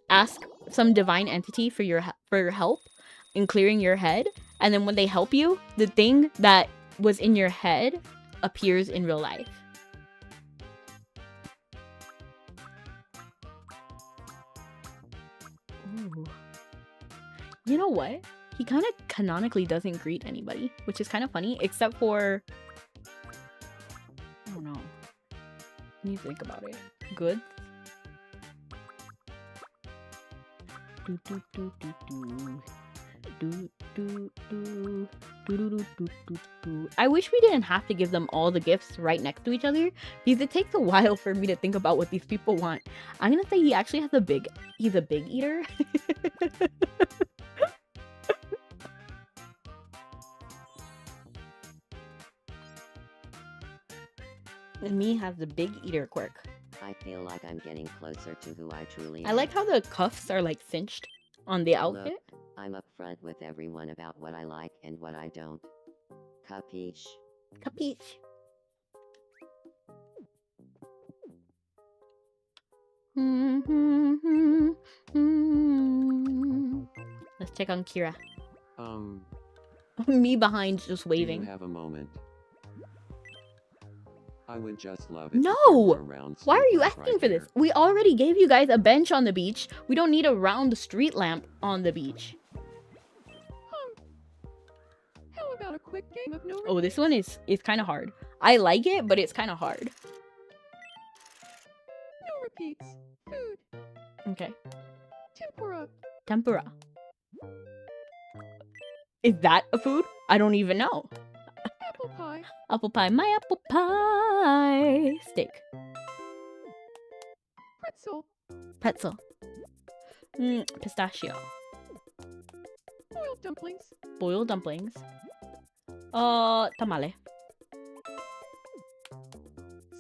ask some divine entity for your help in clearing your head, and then when they help you, the thing that was in your head appears in real life. Ooh. You know what? He kind of canonically doesn't greet anybody, which is kind of funny, except for... I don't know. When you think about it. Good. Do, do, do, do, do. Do, do, do. Do, do, do, do, do, do. I wish we didn't have to give them all the gifts right next to each other, because it takes a while for me to think about what these people want. I'm gonna say he actually has he's a big eater. And me has the big eater quirk. I feel like I'm getting closer to who I truly am. I like how the cuffs are like cinched on the outfit. Look, I'm upfront with everyone about what I like and what I don't. Capiche? Capiche. Let's check on Kira. Me behind just Do waving. you have a moment? I would just love it. No! Why are you asking for this? We already gave you guys a bench on the beach. We don't need a round street lamp on the beach. How about a quick game of no Oh, this one is kind of hard. I like it, but it's kind of hard. no repeats? Food. Okay. Tempura. Tempura. Is that a food? I don't even know. Apple pie. Apple pie. My apple pie. Steak. Pretzel. Pretzel. Pistachio. Boiled dumplings. Boiled dumplings. Tamale.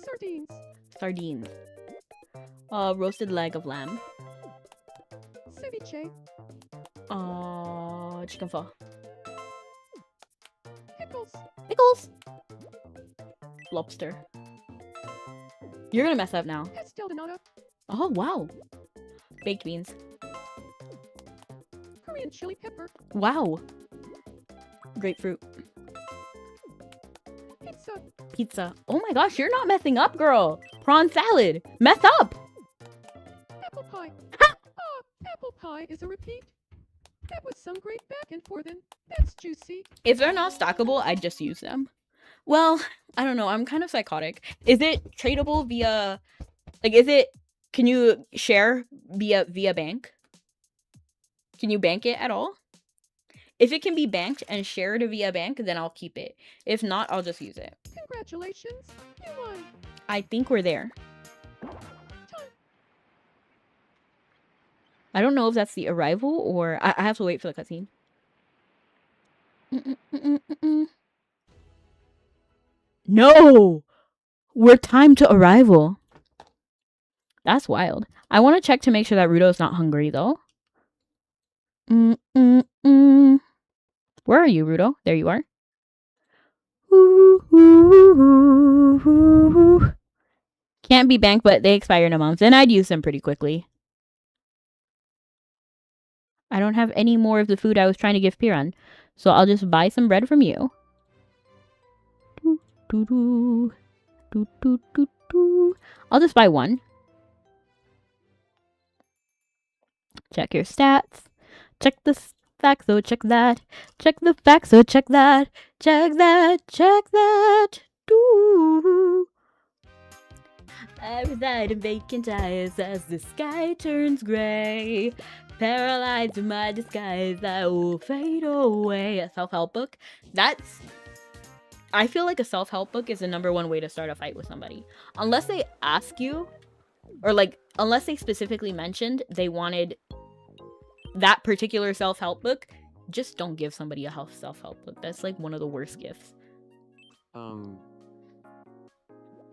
Sardines. Sardines. Roasted leg of lamb. Ceviche. Chicken pho. Pickles. Pickles. Lobster. You're gonna mess up now. Pastel de nata. Oh, wow. Baked beans. Korean chili pepper. Wow. Grapefruit. Pizza. Pizza. Oh my gosh, you're not messing up, girl. Prawn salad. Mess up. apple pie. Apple pie is a repeat. That was some great back and forth, and that's juicy. If they're not stackable, I'd just use them. Well, I don't know. I'm kind of psychotic. Is it tradable via, like, can you share via bank? Can you bank it at all? If it can be banked and shared via bank, then I'll keep it. If not, I'll just use it. Congratulations, you won. I think we're there. Time. I don't know if that's the arrival or I have to wait for the cutscene. No! We're timed to arrival. That's wild. I want to check to make sure that Rudo's not hungry, though. Where are you, Rudo? There you are. Can't be banked, but they expire in a month, and I'd use them pretty quickly. I don't have any more of the food I was trying to give Piran, so I'll just buy some bread from you. I'll just buy one. Check your stats. Check the facts, so check that. Check the facts, so check that. Check that, check that. I reside in vacant eyes as the sky turns gray. Paralyzed in my disguise, I will fade away. A self-help book? I feel like a self-help book is the #1 way to start a fight with somebody. Unless they ask you, or like, unless they specifically mentioned they wanted that particular self-help book, just don't give somebody a self-help book. That's like one of the worst gifts.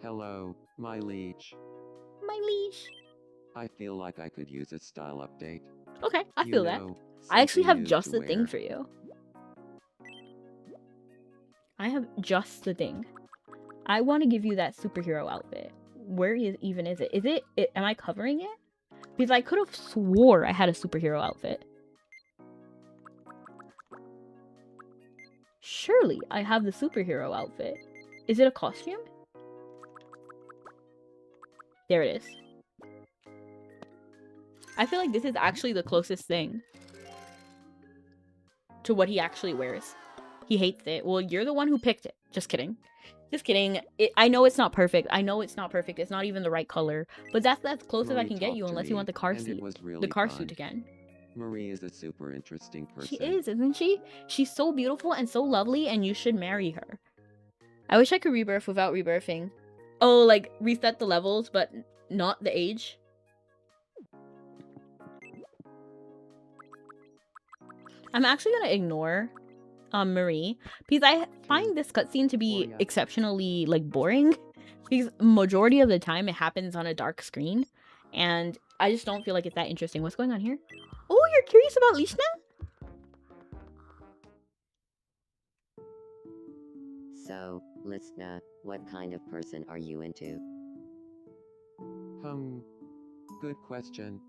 Hello, my liege. My leash. I feel like I could use a style update. Okay, I You feel that. know, I actually something have new just to the thing wear. for you. I have just the thing. I want to give you that superhero outfit. Where even is it? Am I covering it? Because I could have swore I had a superhero outfit. Surely I have the superhero outfit. Is it a costume? There it is. I feel like this is actually the closest thing to what he actually wears. He hates it. Well, you're the one who picked it. Just kidding. Just kidding. I know it's not perfect. I know it's not perfect. It's not even the right color. But that's as close as I Marie can get talked you to unless you me, want the car and it seat. was The really car fun. suit again. Marie is a super interesting person. She is, isn't she? She's so beautiful and so lovely, and you should marry her. I wish I could rebirth without rebirthing. Oh, like reset the levels, but not the age. I'm actually gonna ignore Marie because I find this cutscene to be exceptionally like boring because majority of the time it happens on a dark screen and I just don't feel like it's that interesting. What's going on here? Oh, you're curious about Lishna? So, Listener, what kind of person are you into? Good question.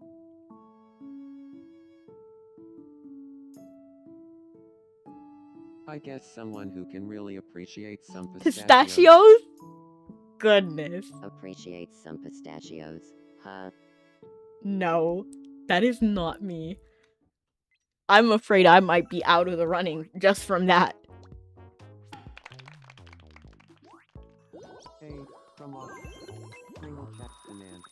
I guess someone who can really appreciate some Pistachios? Goodness. Appreciate some pistachios, huh? No, that is not me. I'm afraid I might be out of the running just from that. Hey, come on. Single check demand.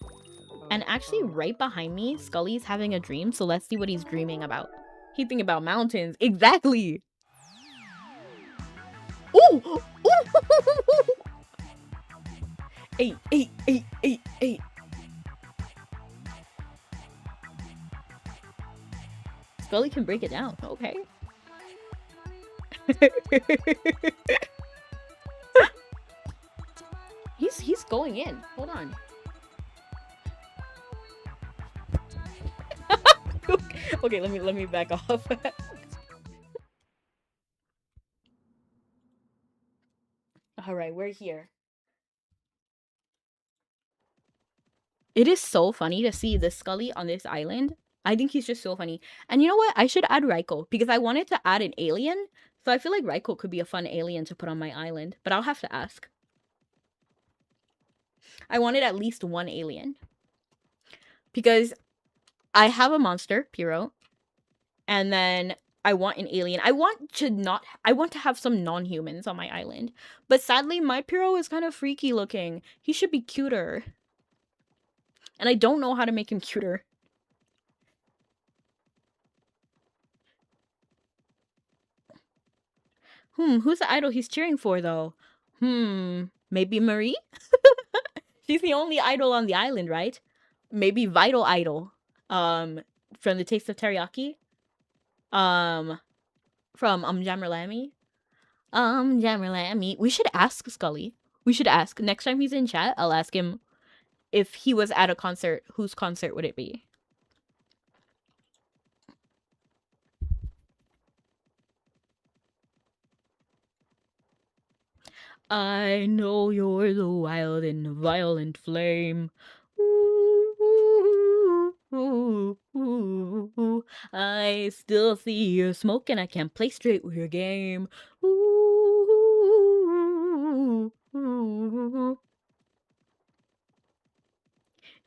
And actually right behind me, Scully's having a dream, so let's see what he's dreaming about. He's thinking about mountains. Exactly! Ooh! Ooh! Eight. Scully can break it down. Okay. He's going in. Hold on. Okay, let me back off. All right, we're here. It is so funny to see the Scully on this island. I think he's just so funny. And you know what? I should add Raiko because I wanted to add an alien. So I feel like Raiko could be a fun alien to put on my island, but I'll have to ask. I wanted at least one alien. Because I have a monster, Piro, and then I want an alien. I want to have some non-humans on my island. But sadly, my Piro is kind of freaky looking. He should be cuter. And I don't know how to make him cuter. Who's the idol he's cheering for, though? Maybe Marie? She's the only idol on the island, right? Maybe Vital Idol. From the Taste of Teriyaki. From Jammerlami. Jammerlami. We should ask Scully. We should ask. Next time he's in chat, I'll ask him if he was at a concert, whose concert would it be? I know you're the wild and violent flame. Ooh, I still see your smoke and I can't play straight with your game.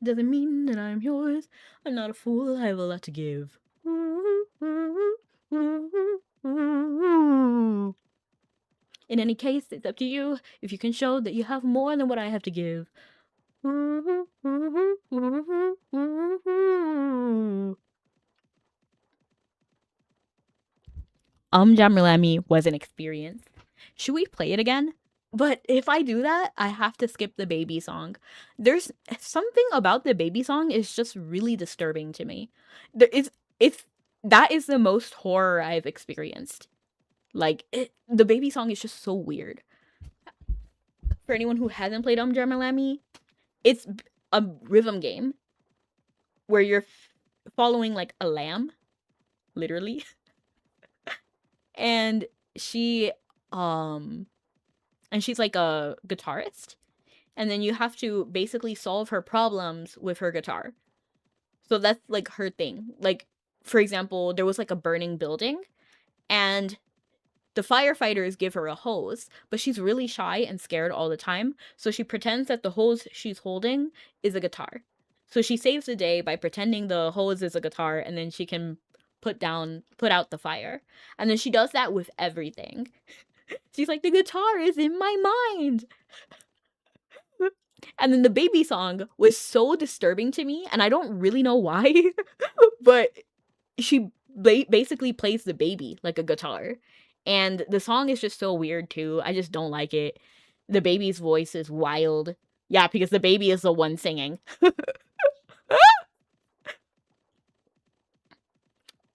Doesn't mean that I'm yours. I'm not a fool, I have a lot to give. In any case, it's up to you if you can show that you have more than what I have to give. Jammerlami was an experience. Should we play it again? But if I do that, I have to skip the baby song. There's something about the baby song is just really disturbing to me. That is the most horror I've experienced. Like, the baby song is just so weird. For anyone who hasn't played Jammerlami, it's a rhythm game where you're following like a lamb, literally. And she's like a guitarist, and then you have to basically solve her problems with her guitar. So that's like her thing. Like, for example, there was like a burning building, and the firefighters give her a hose, but she's really shy and scared all the time, so she pretends that the hose she's holding is a guitar. So she saves the day by pretending the hose is a guitar, and then she can put out the fire. And then she does that with everything. She's like, the guitar is in my mind. And then the baby song was so disturbing to me, and I don't really know why, but she basically plays the baby like a guitar. And the song is just so weird too. I just don't like it. The baby's voice is wild. Yeah, because the baby is the one singing.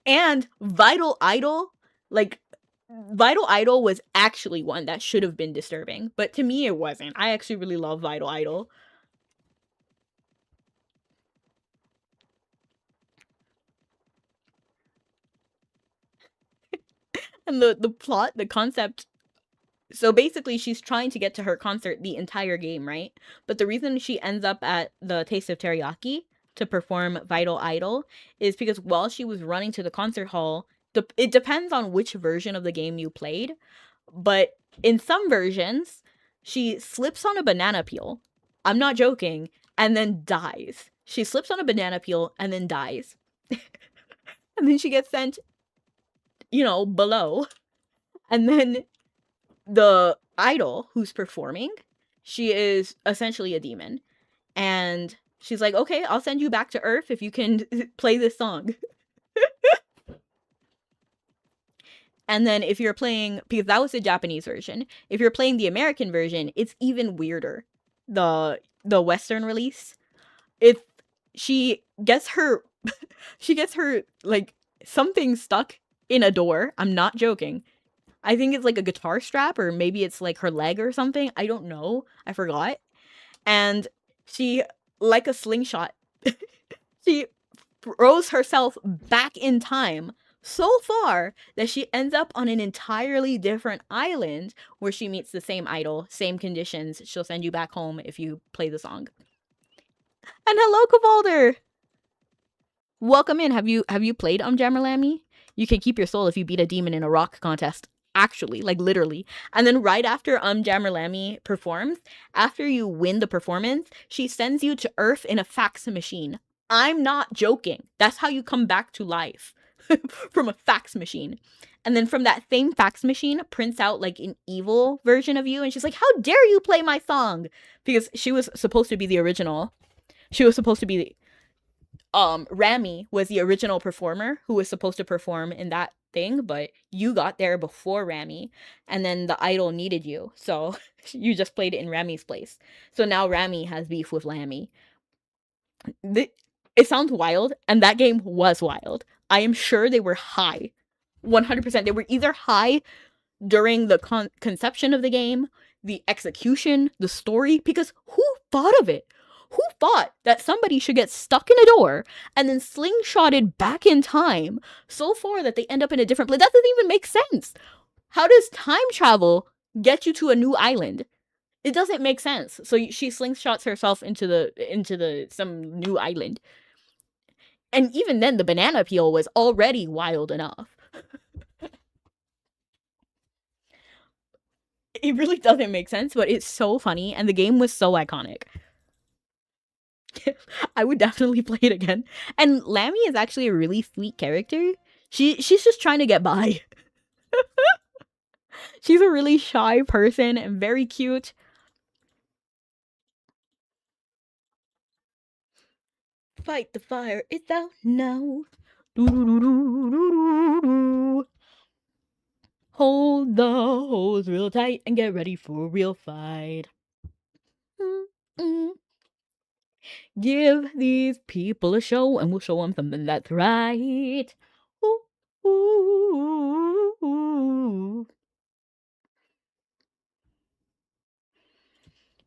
And Vital Idol was actually one that should have been disturbing, but to me it wasn't. I actually really love Vital Idol. And the plot, the concept. So basically, she's trying to get to her concert the entire game, right? But the reason she ends up at the Taste of Teriyaki to perform Vital Idol is because while she was running to the concert hall, it depends on which version of the game you played, but in some versions, she slips on a banana peel. I'm not joking, and then dies. She slips on a banana peel and then dies. And then she gets sent, below. And then the idol who's performing, she is essentially a demon. And she's like, okay, I'll send you back to Earth if you can play this song. And then if you're playing, because that was the Japanese version, if you're playing the American version, it's even weirder. The Western release. She gets her like something stuck in a door. I'm not joking. I think it's like a guitar strap, or maybe it's like her leg or something. I don't know. I forgot. And she, like a slingshot, she throws herself back in time so far that she ends up on an entirely different island where she meets the same idol, same conditions. She'll send you back home if you play the song. And hello, Kavalder! Welcome in. Have you played Jammerlami? You can keep your soul if you beat a demon in a rock contest. Actually, like literally. And then right after Jammerlami performs, after you win the performance, she sends you to Earth in a fax machine. I'm not joking. That's how you come back to life from a fax machine. And then from that same fax machine prints out like an evil version of you. And she's like, how dare you play my song? Because she was supposed to be the original. She was supposed to be Rami was the original performer who was supposed to perform in that thing, but you got there before Rami, and then the idol needed you, so you just played it in Rami's place. So now Rami has beef with Lammy. It sounds wild, and that game was wild. I am sure they were high. 100%. They were either high during the conception of the game, the execution, the story, because who thought of it? Who thought that somebody should get stuck in a door and then slingshotted back in time so far that they end up in a different place? That doesn't even make sense. How does time travel get you to a new island? It doesn't make sense. So she slingshots herself into some new island. And even then, the banana peel was already wild enough. It really doesn't make sense, but it's so funny, and the game was so iconic. I would definitely play it again. And Lammy is actually a really sweet character. She's just trying to get by. She's a really shy person and very cute. Fight the fire, it's out now. Hold the hose real tight and get ready for a real fight. Give these people a show and we'll show them something that's right. Ooh, ooh, ooh.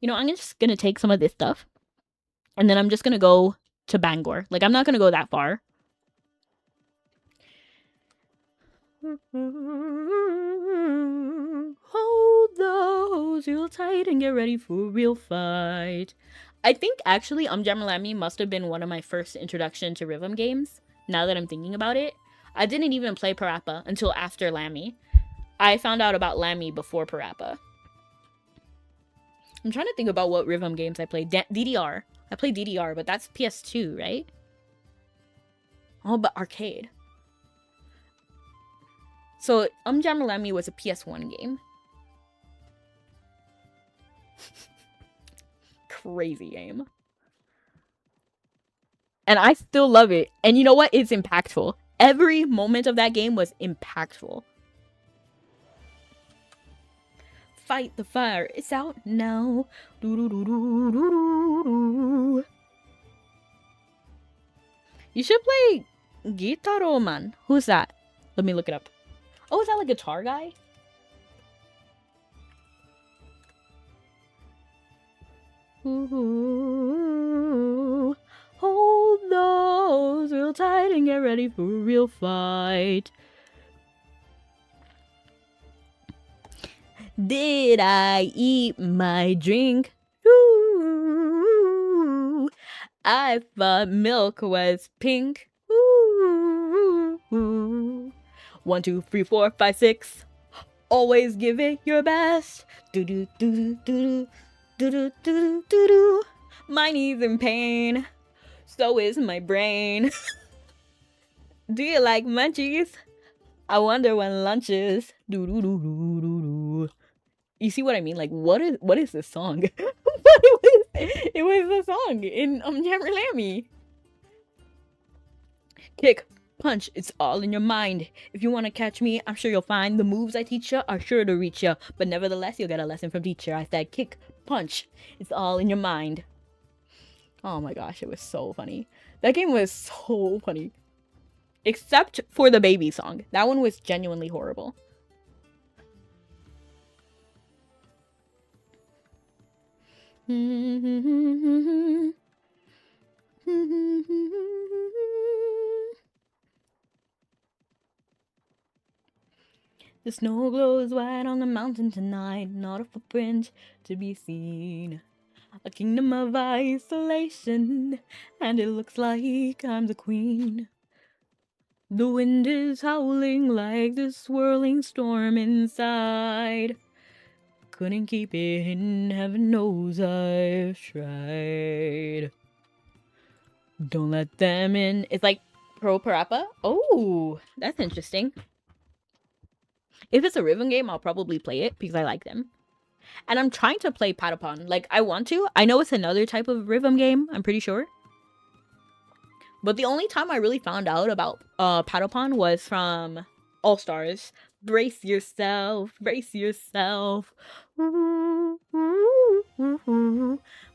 You know, I'm just gonna take some of this stuff and then I'm just gonna go to Bangor. Like, I'm not gonna go that far. Hold those real tight and get ready for a real fight. I think actually Lammy must have been one of my first introduction to rhythm games, now that I'm thinking about it. I didn't even play Parappa until after Lammy. I found out about Lammy before Parappa. I'm trying to think about what rhythm games I played. DDR. I played DDR, but that's PS2, right? Oh, but arcade. So, Lammy was a PS1 game. Crazy game. And I still love it. And you know what? It's impactful. Every moment of that game was impactful. Fight the fire. It's out now. You should play Gitaro Man. Who's that? Let me look it up. Oh, is that like a guitar guy? Ooh, hold those real tight and get ready for a real fight. Did I eat my drink? Ooh, I thought milk was pink. Ooh, 1, 2, 3, 4, 5, 6. Always give it your best. Do do do do do do do do do. My knees in pain. So is my brain. Do you like munchies? I wonder when lunch is. Do do do do do do. You see what I mean? Like, what is this song? It was the song in Jammer Lammy. Kick, punch, it's all in your mind. If you want to catch me, I'm sure you'll find the moves I teach you are sure to reach you. But nevertheless, you'll get a lesson from teacher. I said, kick, punch, it's all in your mind. Oh my gosh, it was so funny. That game was so funny. Except for the baby song. That one was genuinely horrible. The snow glows white on the mountain tonight, not a footprint to be seen. A kingdom of isolation, and it looks like I'm the queen. The wind is howling like the swirling storm inside. Couldn't keep it in, heaven knows I've tried. Don't let them in. It's like Pro Parappa. Oh, that's interesting. If it's a rhythm game, I'll probably play it because I like them. And I'm trying to play Patapon. Like, I want to. I know it's another type of rhythm game, I'm pretty sure. But the only time I really found out about Patapon was from All Stars. Brace yourself, brace yourself.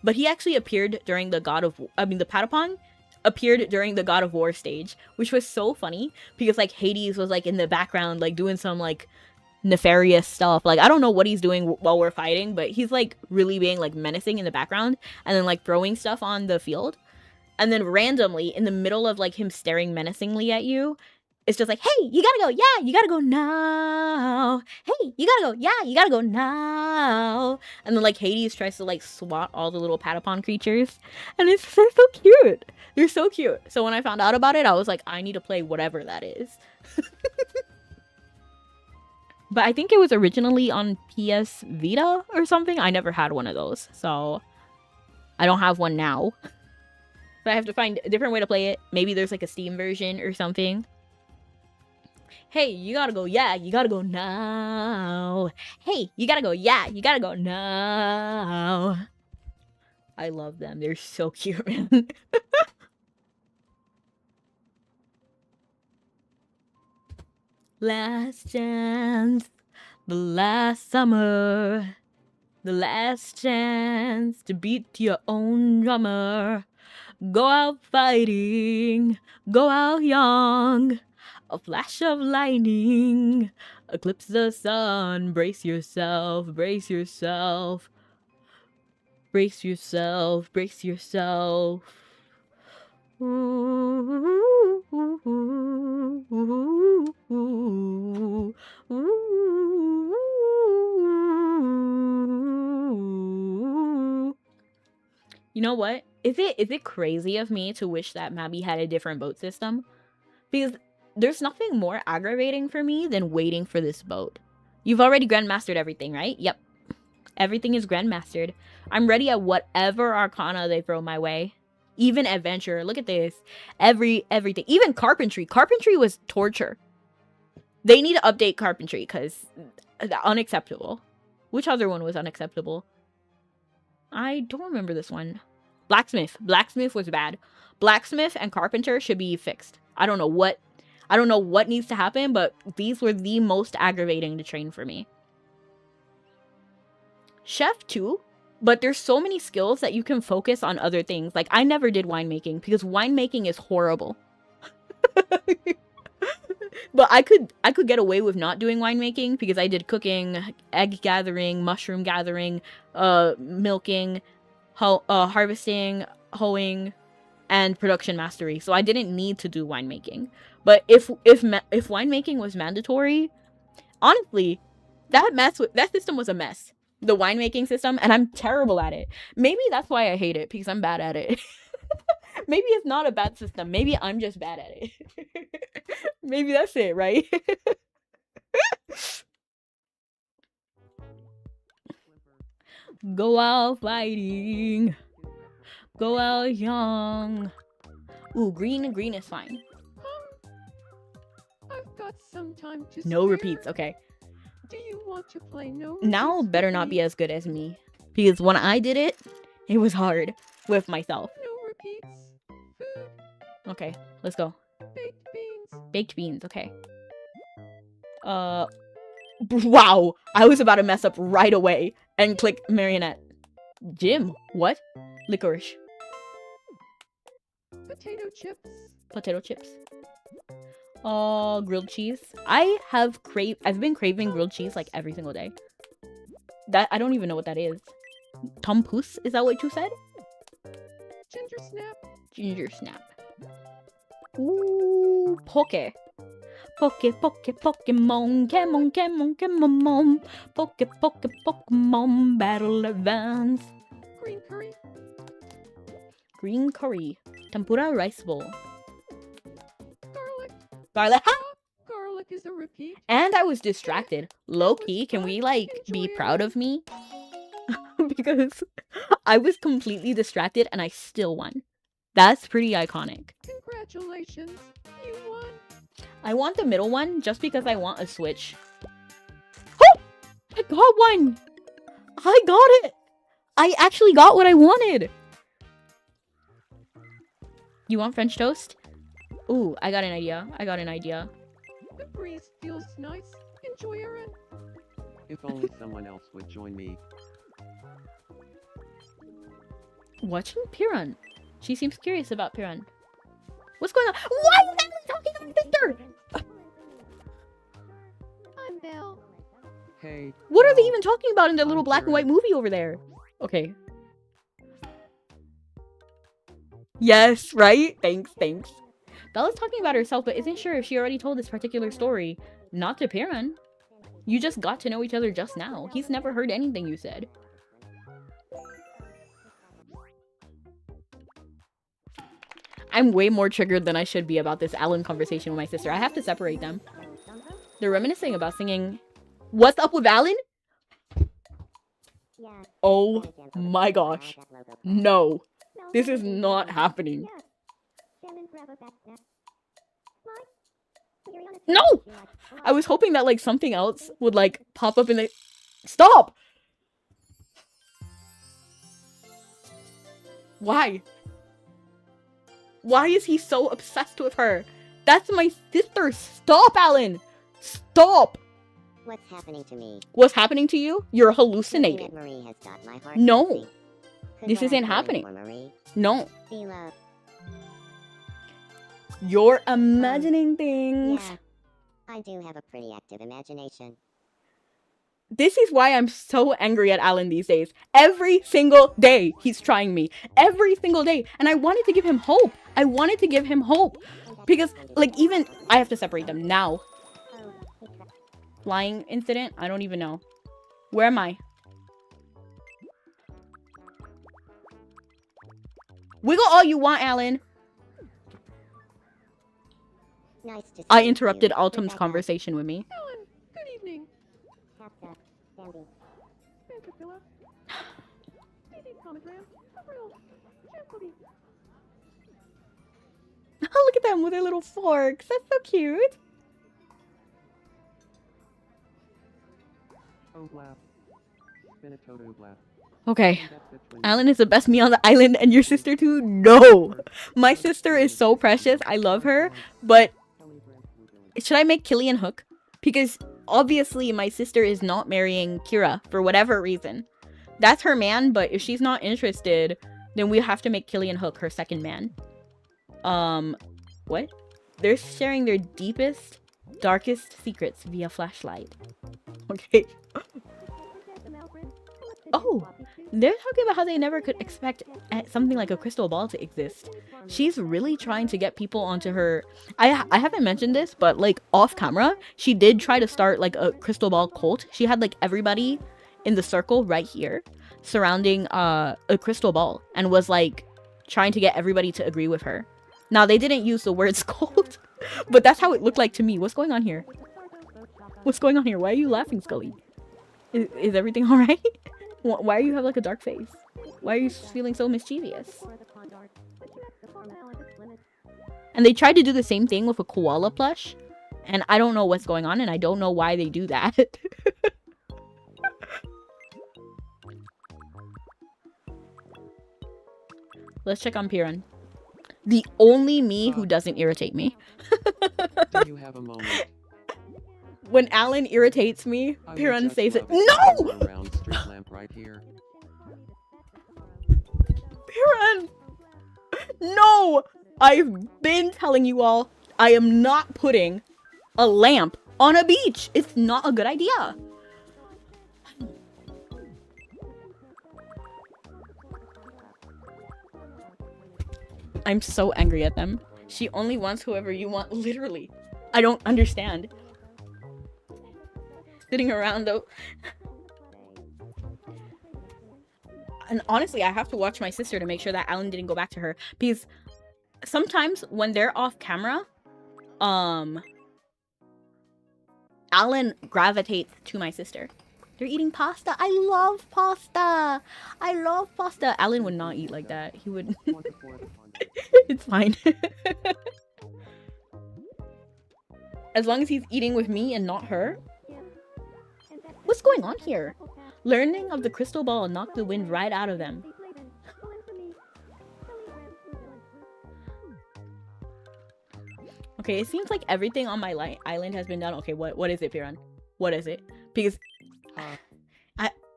But he actually appeared during the the Patapon appeared during the God of War stage, which was so funny because like Hades was like in the background, like doing some like nefarious stuff. Like I don't know what he's doing while we're fighting, but he's like really being like menacing in the background and then like throwing stuff on the field. And then randomly in the middle of like him staring menacingly at you, it's just like, hey, you gotta go, yeah, you gotta go now. Hey, you gotta go, yeah, you gotta go now. And then like Hades tries to like swat all the little Patapon creatures. And they're so cute. They're so cute. So when I found out about it, I was like, I need to play whatever that is. But I think it was originally on PS Vita or something. I never had one of those. So I don't have one now. So I have to find a different way to play it. Maybe there's like a Steam version or something. Hey, you gotta go, yeah, you gotta go now. Hey, you gotta go, yeah, you gotta go now. I love them. They're so cute, man. Last chance, the last summer, the last chance to beat your own drummer. Go out fighting, go out young. A flash of lightning, eclipse the sun. Brace yourself, brace yourself. Brace yourself, brace yourself. Ooh, ooh, ooh, ooh, ooh, ooh. You know what? Is it crazy of me to wish that Mabby had a different boat system? Because there's nothing more aggravating for me than waiting for this boat. You've already grandmastered everything, right? Yep. Everything is grandmastered. I'm ready at whatever arcana they throw my way. Even adventure. Look at this. Everything. Even carpentry. Carpentry was torture. They need to update carpentry because unacceptable. Which other one was unacceptable? I don't remember this one. Blacksmith. Blacksmith was bad. Blacksmith and carpenter should be fixed. I don't know what needs to happen, but these were the most aggravating to train for me. Chef too, but there's so many skills that you can focus on other things. Like I never did winemaking because winemaking is horrible. But I could get away with not doing winemaking because I did cooking, egg gathering, mushroom gathering, milking, harvesting, hoeing, and production mastery. So I didn't need to do winemaking. But if winemaking was mandatory, honestly, that system was a mess. The winemaking system, and I'm terrible at it. Maybe that's why I hate it, because I'm bad at it. Maybe it's not a bad system. Maybe I'm just bad at it. Maybe that's it, right? Go out fighting. Go out young. Ooh, green is fine. I've got some time to No spare. repeats, okay. Do you want to play no Now repeats better with not me? be as good as me. Because when I did it, it was hard with myself. No repeats. Food, Okay, let's go. baked beans. Baked beans, okay. Wow! I was about to mess up right away and click marionette. Gym? What? Licorice. Potato chips. Potato chips. Grilled cheese. I've been craving grilled cheese like every single day. I don't even know what that is. Tompus? Is that what you said? Ginger snap. Ginger snap. Ooh, Poke. Pokemon, Pokemon. Pokemon, Battle Advance. Green curry. Green curry. Tempura rice bowl. Garlic. Garlic. Ha! Garlic is a repeat. And I was distracted. Low key, can we like be Enjoy proud it. of me? Because I was completely distracted and I still won. That's pretty iconic. Congratulations, you won. I want the middle one just because I want a Switch. Oh! I got one! I got it! I actually got what I wanted! You want French toast? Ooh, I got an idea. The breeze feels nice. Enjoy, Aaron. If only someone else would join me. Watching Piran. She seems curious about Piran. What's going on? Why is Emily talking to my sister? I'm Belle. Hey. What are they Belle, even talking about in the little I'm black and white Piran. movie over there? Okay. Yes, right? Thanks. Bella's talking about herself, but isn't sure if she already told this particular story. Not to Piran. You just got to know each other just now. He's never heard anything you said. I'm way more triggered than I should be about this Alan conversation with my sister. I have to separate them. They're reminiscing about singing... What's up with Alan? Oh my gosh. No. This is not happening. No! I was hoping that, like, something else would, like, pop up in the... Stop! Why? Why is he so obsessed with her? That's my sister! Stop, Alan! Stop! What's happening to me? What's happening to you? You're Thinking hallucinating. that Marie has got my heart No. racing. Could This what isn't I'm feeling happening. for Marie No. be love? You're imagining things. Yeah, I do have a pretty active imagination. This is why I'm so angry at Alan these days. Every single day he's trying me. Every single day. And I wanted to give him hope. Because, like, even... I have to separate them now. Flying incident? I don't even know. Where am I? Wiggle all you want, Alan. Nice to see I you, interrupted Autumn's Rebecca. conversation with me. Ellen, good evening. Capta, Sandy. Pantapilla. Easy Tomogram. Real. Gently. Look at them with their little forks. That's so cute. Oblap. Spinatoto blap. Okay. That's it for Alan is the best me on the island, and your sister too? No! My sister is so precious. I love her. But should I make Killian Hook? Because obviously my sister is not marrying Kira for whatever reason. That's her man, but if she's not interested, then we have to make Killian Hook her second man. What? They're sharing their deepest, darkest secrets via flashlight. Okay. Oh, they're talking about how they never could expect something like a crystal ball to exist. She's really trying to get people onto her. I haven't mentioned this, but like off camera, she did try to start like a crystal ball cult. She had like everybody in the circle right here surrounding a crystal ball and was like trying to get everybody to agree with her. Now they didn't use the words cult, but that's how it looked like to me. What's going on here? What's going on here? Why are you laughing, Scully? Is everything alright? Why do you have like a dark face? Why are you feeling so mischievous? And they tried to do the same thing with a koala plush. And I don't know what's going on, and I don't know why they do that. Let's check on Piran. The only me who doesn't irritate me. Do you have a moment? When Alan irritates me, I would Piran just says it. love No! to have a round street lamp right here. Piran! No! I've been telling you all, I am not putting a lamp on a beach. It's not a good idea. I'm so angry at them. She only wants whoever you want, literally. I don't understand. Sitting around though. And honestly, I have to watch my sister to make sure that Alan didn't go back to her. Because sometimes when they're off camera, Alan gravitates to my sister. They're eating pasta. I love pasta. I love pasta. Alan would not eat like that. He would... It's fine. As long as he's eating with me and not her. What's going on here? Learning of the crystal ball knocked the wind right out of them. Okay, it seems like everything on my island has been done. Okay, what is it, Piran? What is it? Because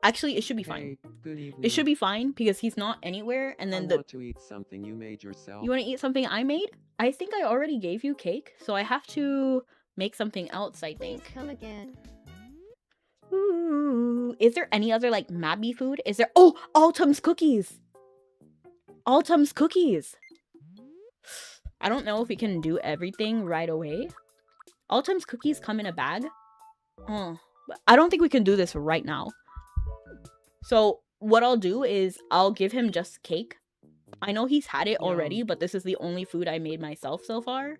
actually it should be fine. Hey, good evening. It should be fine because he's not anywhere. And then I want to eat something you made yourself. You want to eat something I made? I think I already gave you cake, so I have to make something else, I Please think. come again. Ooh, is there any other like Mabby food? Is there? Oh, Autumn's cookies. Autumn's cookies. I don't know if we can do everything right away. Autumn's cookies come in a bag. Oh, but I don't think we can do this right now. So what I'll do is I'll give him just cake. I know he's had it already, but this is the only food I made myself so far.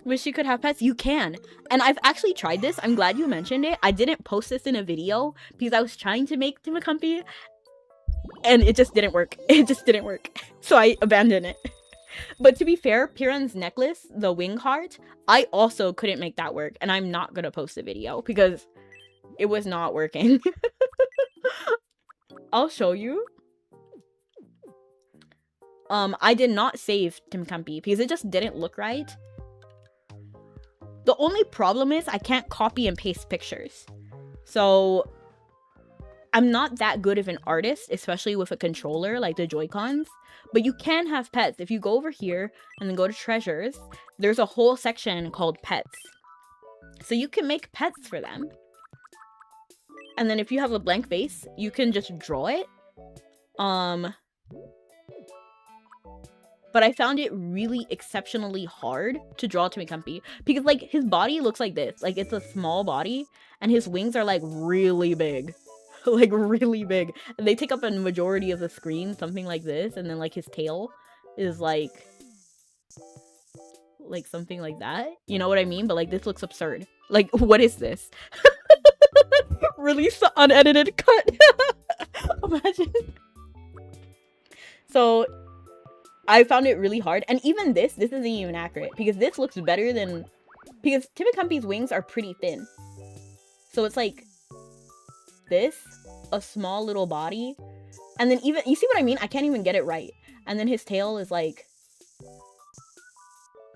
Wish you could have pets? You can. And I've actually tried this. I'm glad you mentioned it. I didn't post this in a video because I was trying to make Timakampi and it just didn't work. It just didn't work. So I abandoned it. But to be fair, Piran's necklace, the wing heart, I also couldn't make that work. And I'm not going to post a video because it was not working. I'll show you. I did not save Timakampi because it just didn't look right. The only problem is I can't copy and paste pictures. So I'm not that good of an artist, especially with a controller like the Joy-Cons. But you can have pets. If you go over here and then go to treasures, there's a whole section called pets. So you can make pets for them. And then if you have a blank base, you can just draw it. But I found it really exceptionally hard to draw Timakampi because like his body looks like this. Like it's a small body and his wings are like really big. Like really big. And they take up a majority of the screen, something like this. And then like his tail is like something like that. You know what I mean? But like this looks absurd. Like what is this? Release the unedited cut. Imagine. So I found it really hard. And even this isn't even accurate. Because this looks better than... Because Timakampi's wings are pretty thin. So it's like... this. A small little body. And then even... You see what I mean? I can't even get it right. And then his tail is like...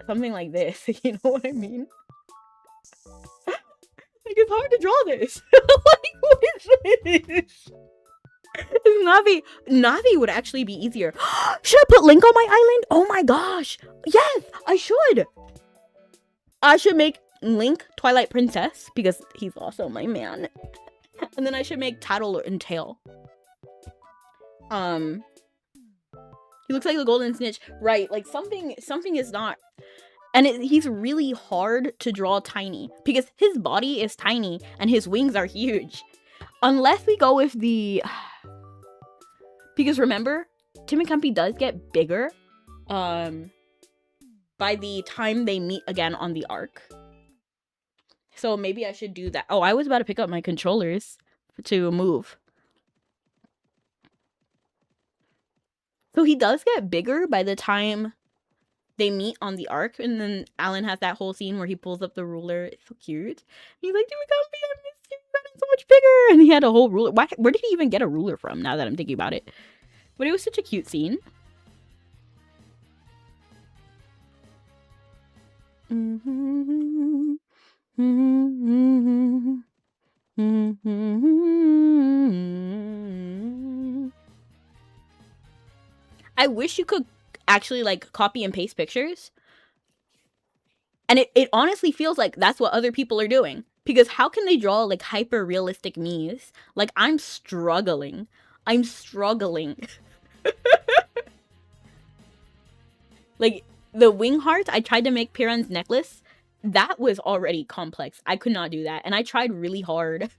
something like this. You know what I mean? Like, it's hard to draw this. Like, what is this? Navi would actually be easier. Should I put Link on my island? Oh my gosh. Yes, I should. I should make Link Twilight Princess because he's also my man. And then I should make Tattle and Tail. He looks like the golden snitch. Right, like something is not. And he's really hard to draw tiny because his body is tiny and his wings are huge. Unless we go with the... Because remember, Timakampi does get bigger by the time they meet again on the arc. So maybe I should do that. Oh, I was about to pick up my controllers to move. So he does get bigger by the time they meet on the arc. And then Alan has that whole scene where he pulls up the ruler. It's so cute. He's like, Timakampi, I miss you. You've gotten so much bigger. And he had a whole ruler. Where did he even get a ruler from, now that I'm thinking about it? But it was such a cute scene. I wish you could actually like copy and paste pictures. And it honestly feels like that's what other people are doing. Because how can they draw like hyper realistic Miis? Like I'm struggling. Like the wing heart, I tried to make Piran's necklace. That was already complex. I could not do that. And I tried really hard.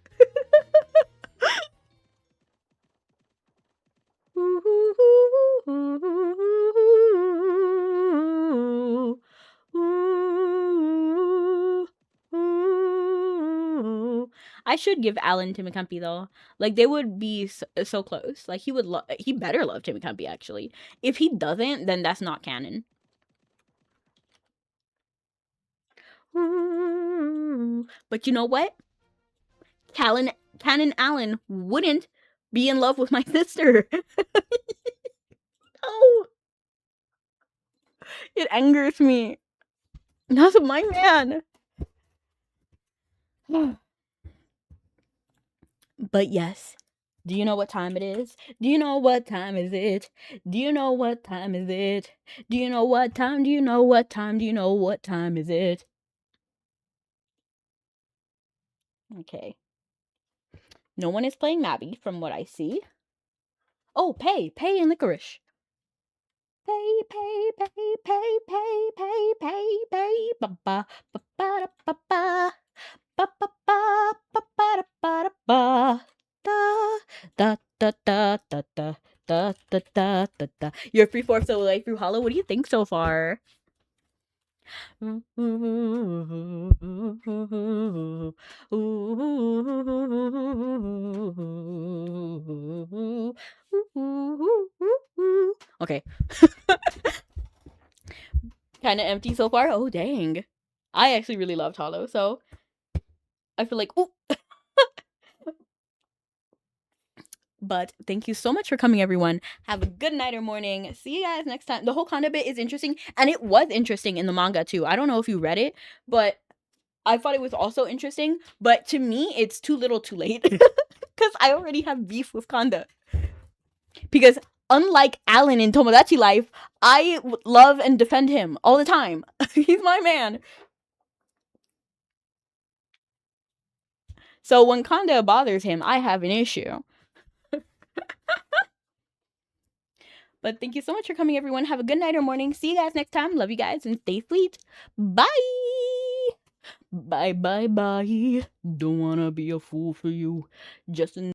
I should give Alan Timmy though. Like they would be so close. Like he better love Timmy actually. If he doesn't, then that's not canon. But you know what? Canon Alan wouldn't be in love with my sister. Oh, it angers me. That's my man. But yes, do you know what time it is? Do you know what time is it? Do you know what time is it? Do you know what time? Do you know what time? Do you know what time is it? Okay. No one is playing Mabby from what I see. Oh, Pay and Licorice. Pay, ba ba ba ba ba ba. Ba ba ba ba ba ba ba da da da da da da da da da da. You're 3/4 of the way through Hollow. What do you think so far? Okay. Kind of empty so far. Oh dang. I actually really loved Hollow, so I feel like ooh. But thank you so much for coming, everyone. Have a good night or morning. See you guys next time. The whole Kanda bit is interesting, and it was interesting in the manga too. I don't know if you read it, but I thought it was also interesting. But to me, it's too little too late. Because I already have beef with Kanda. Because unlike Alan in Tomodachi Life, I love and defend him all the time. He's my man. So when Kanda bothers him, I have an issue. But thank you so much for coming, everyone. Have a good night or morning. See you guys next time. Love you guys and stay sweet. Bye. Bye, bye, bye. Don't wanna be a fool for you. Just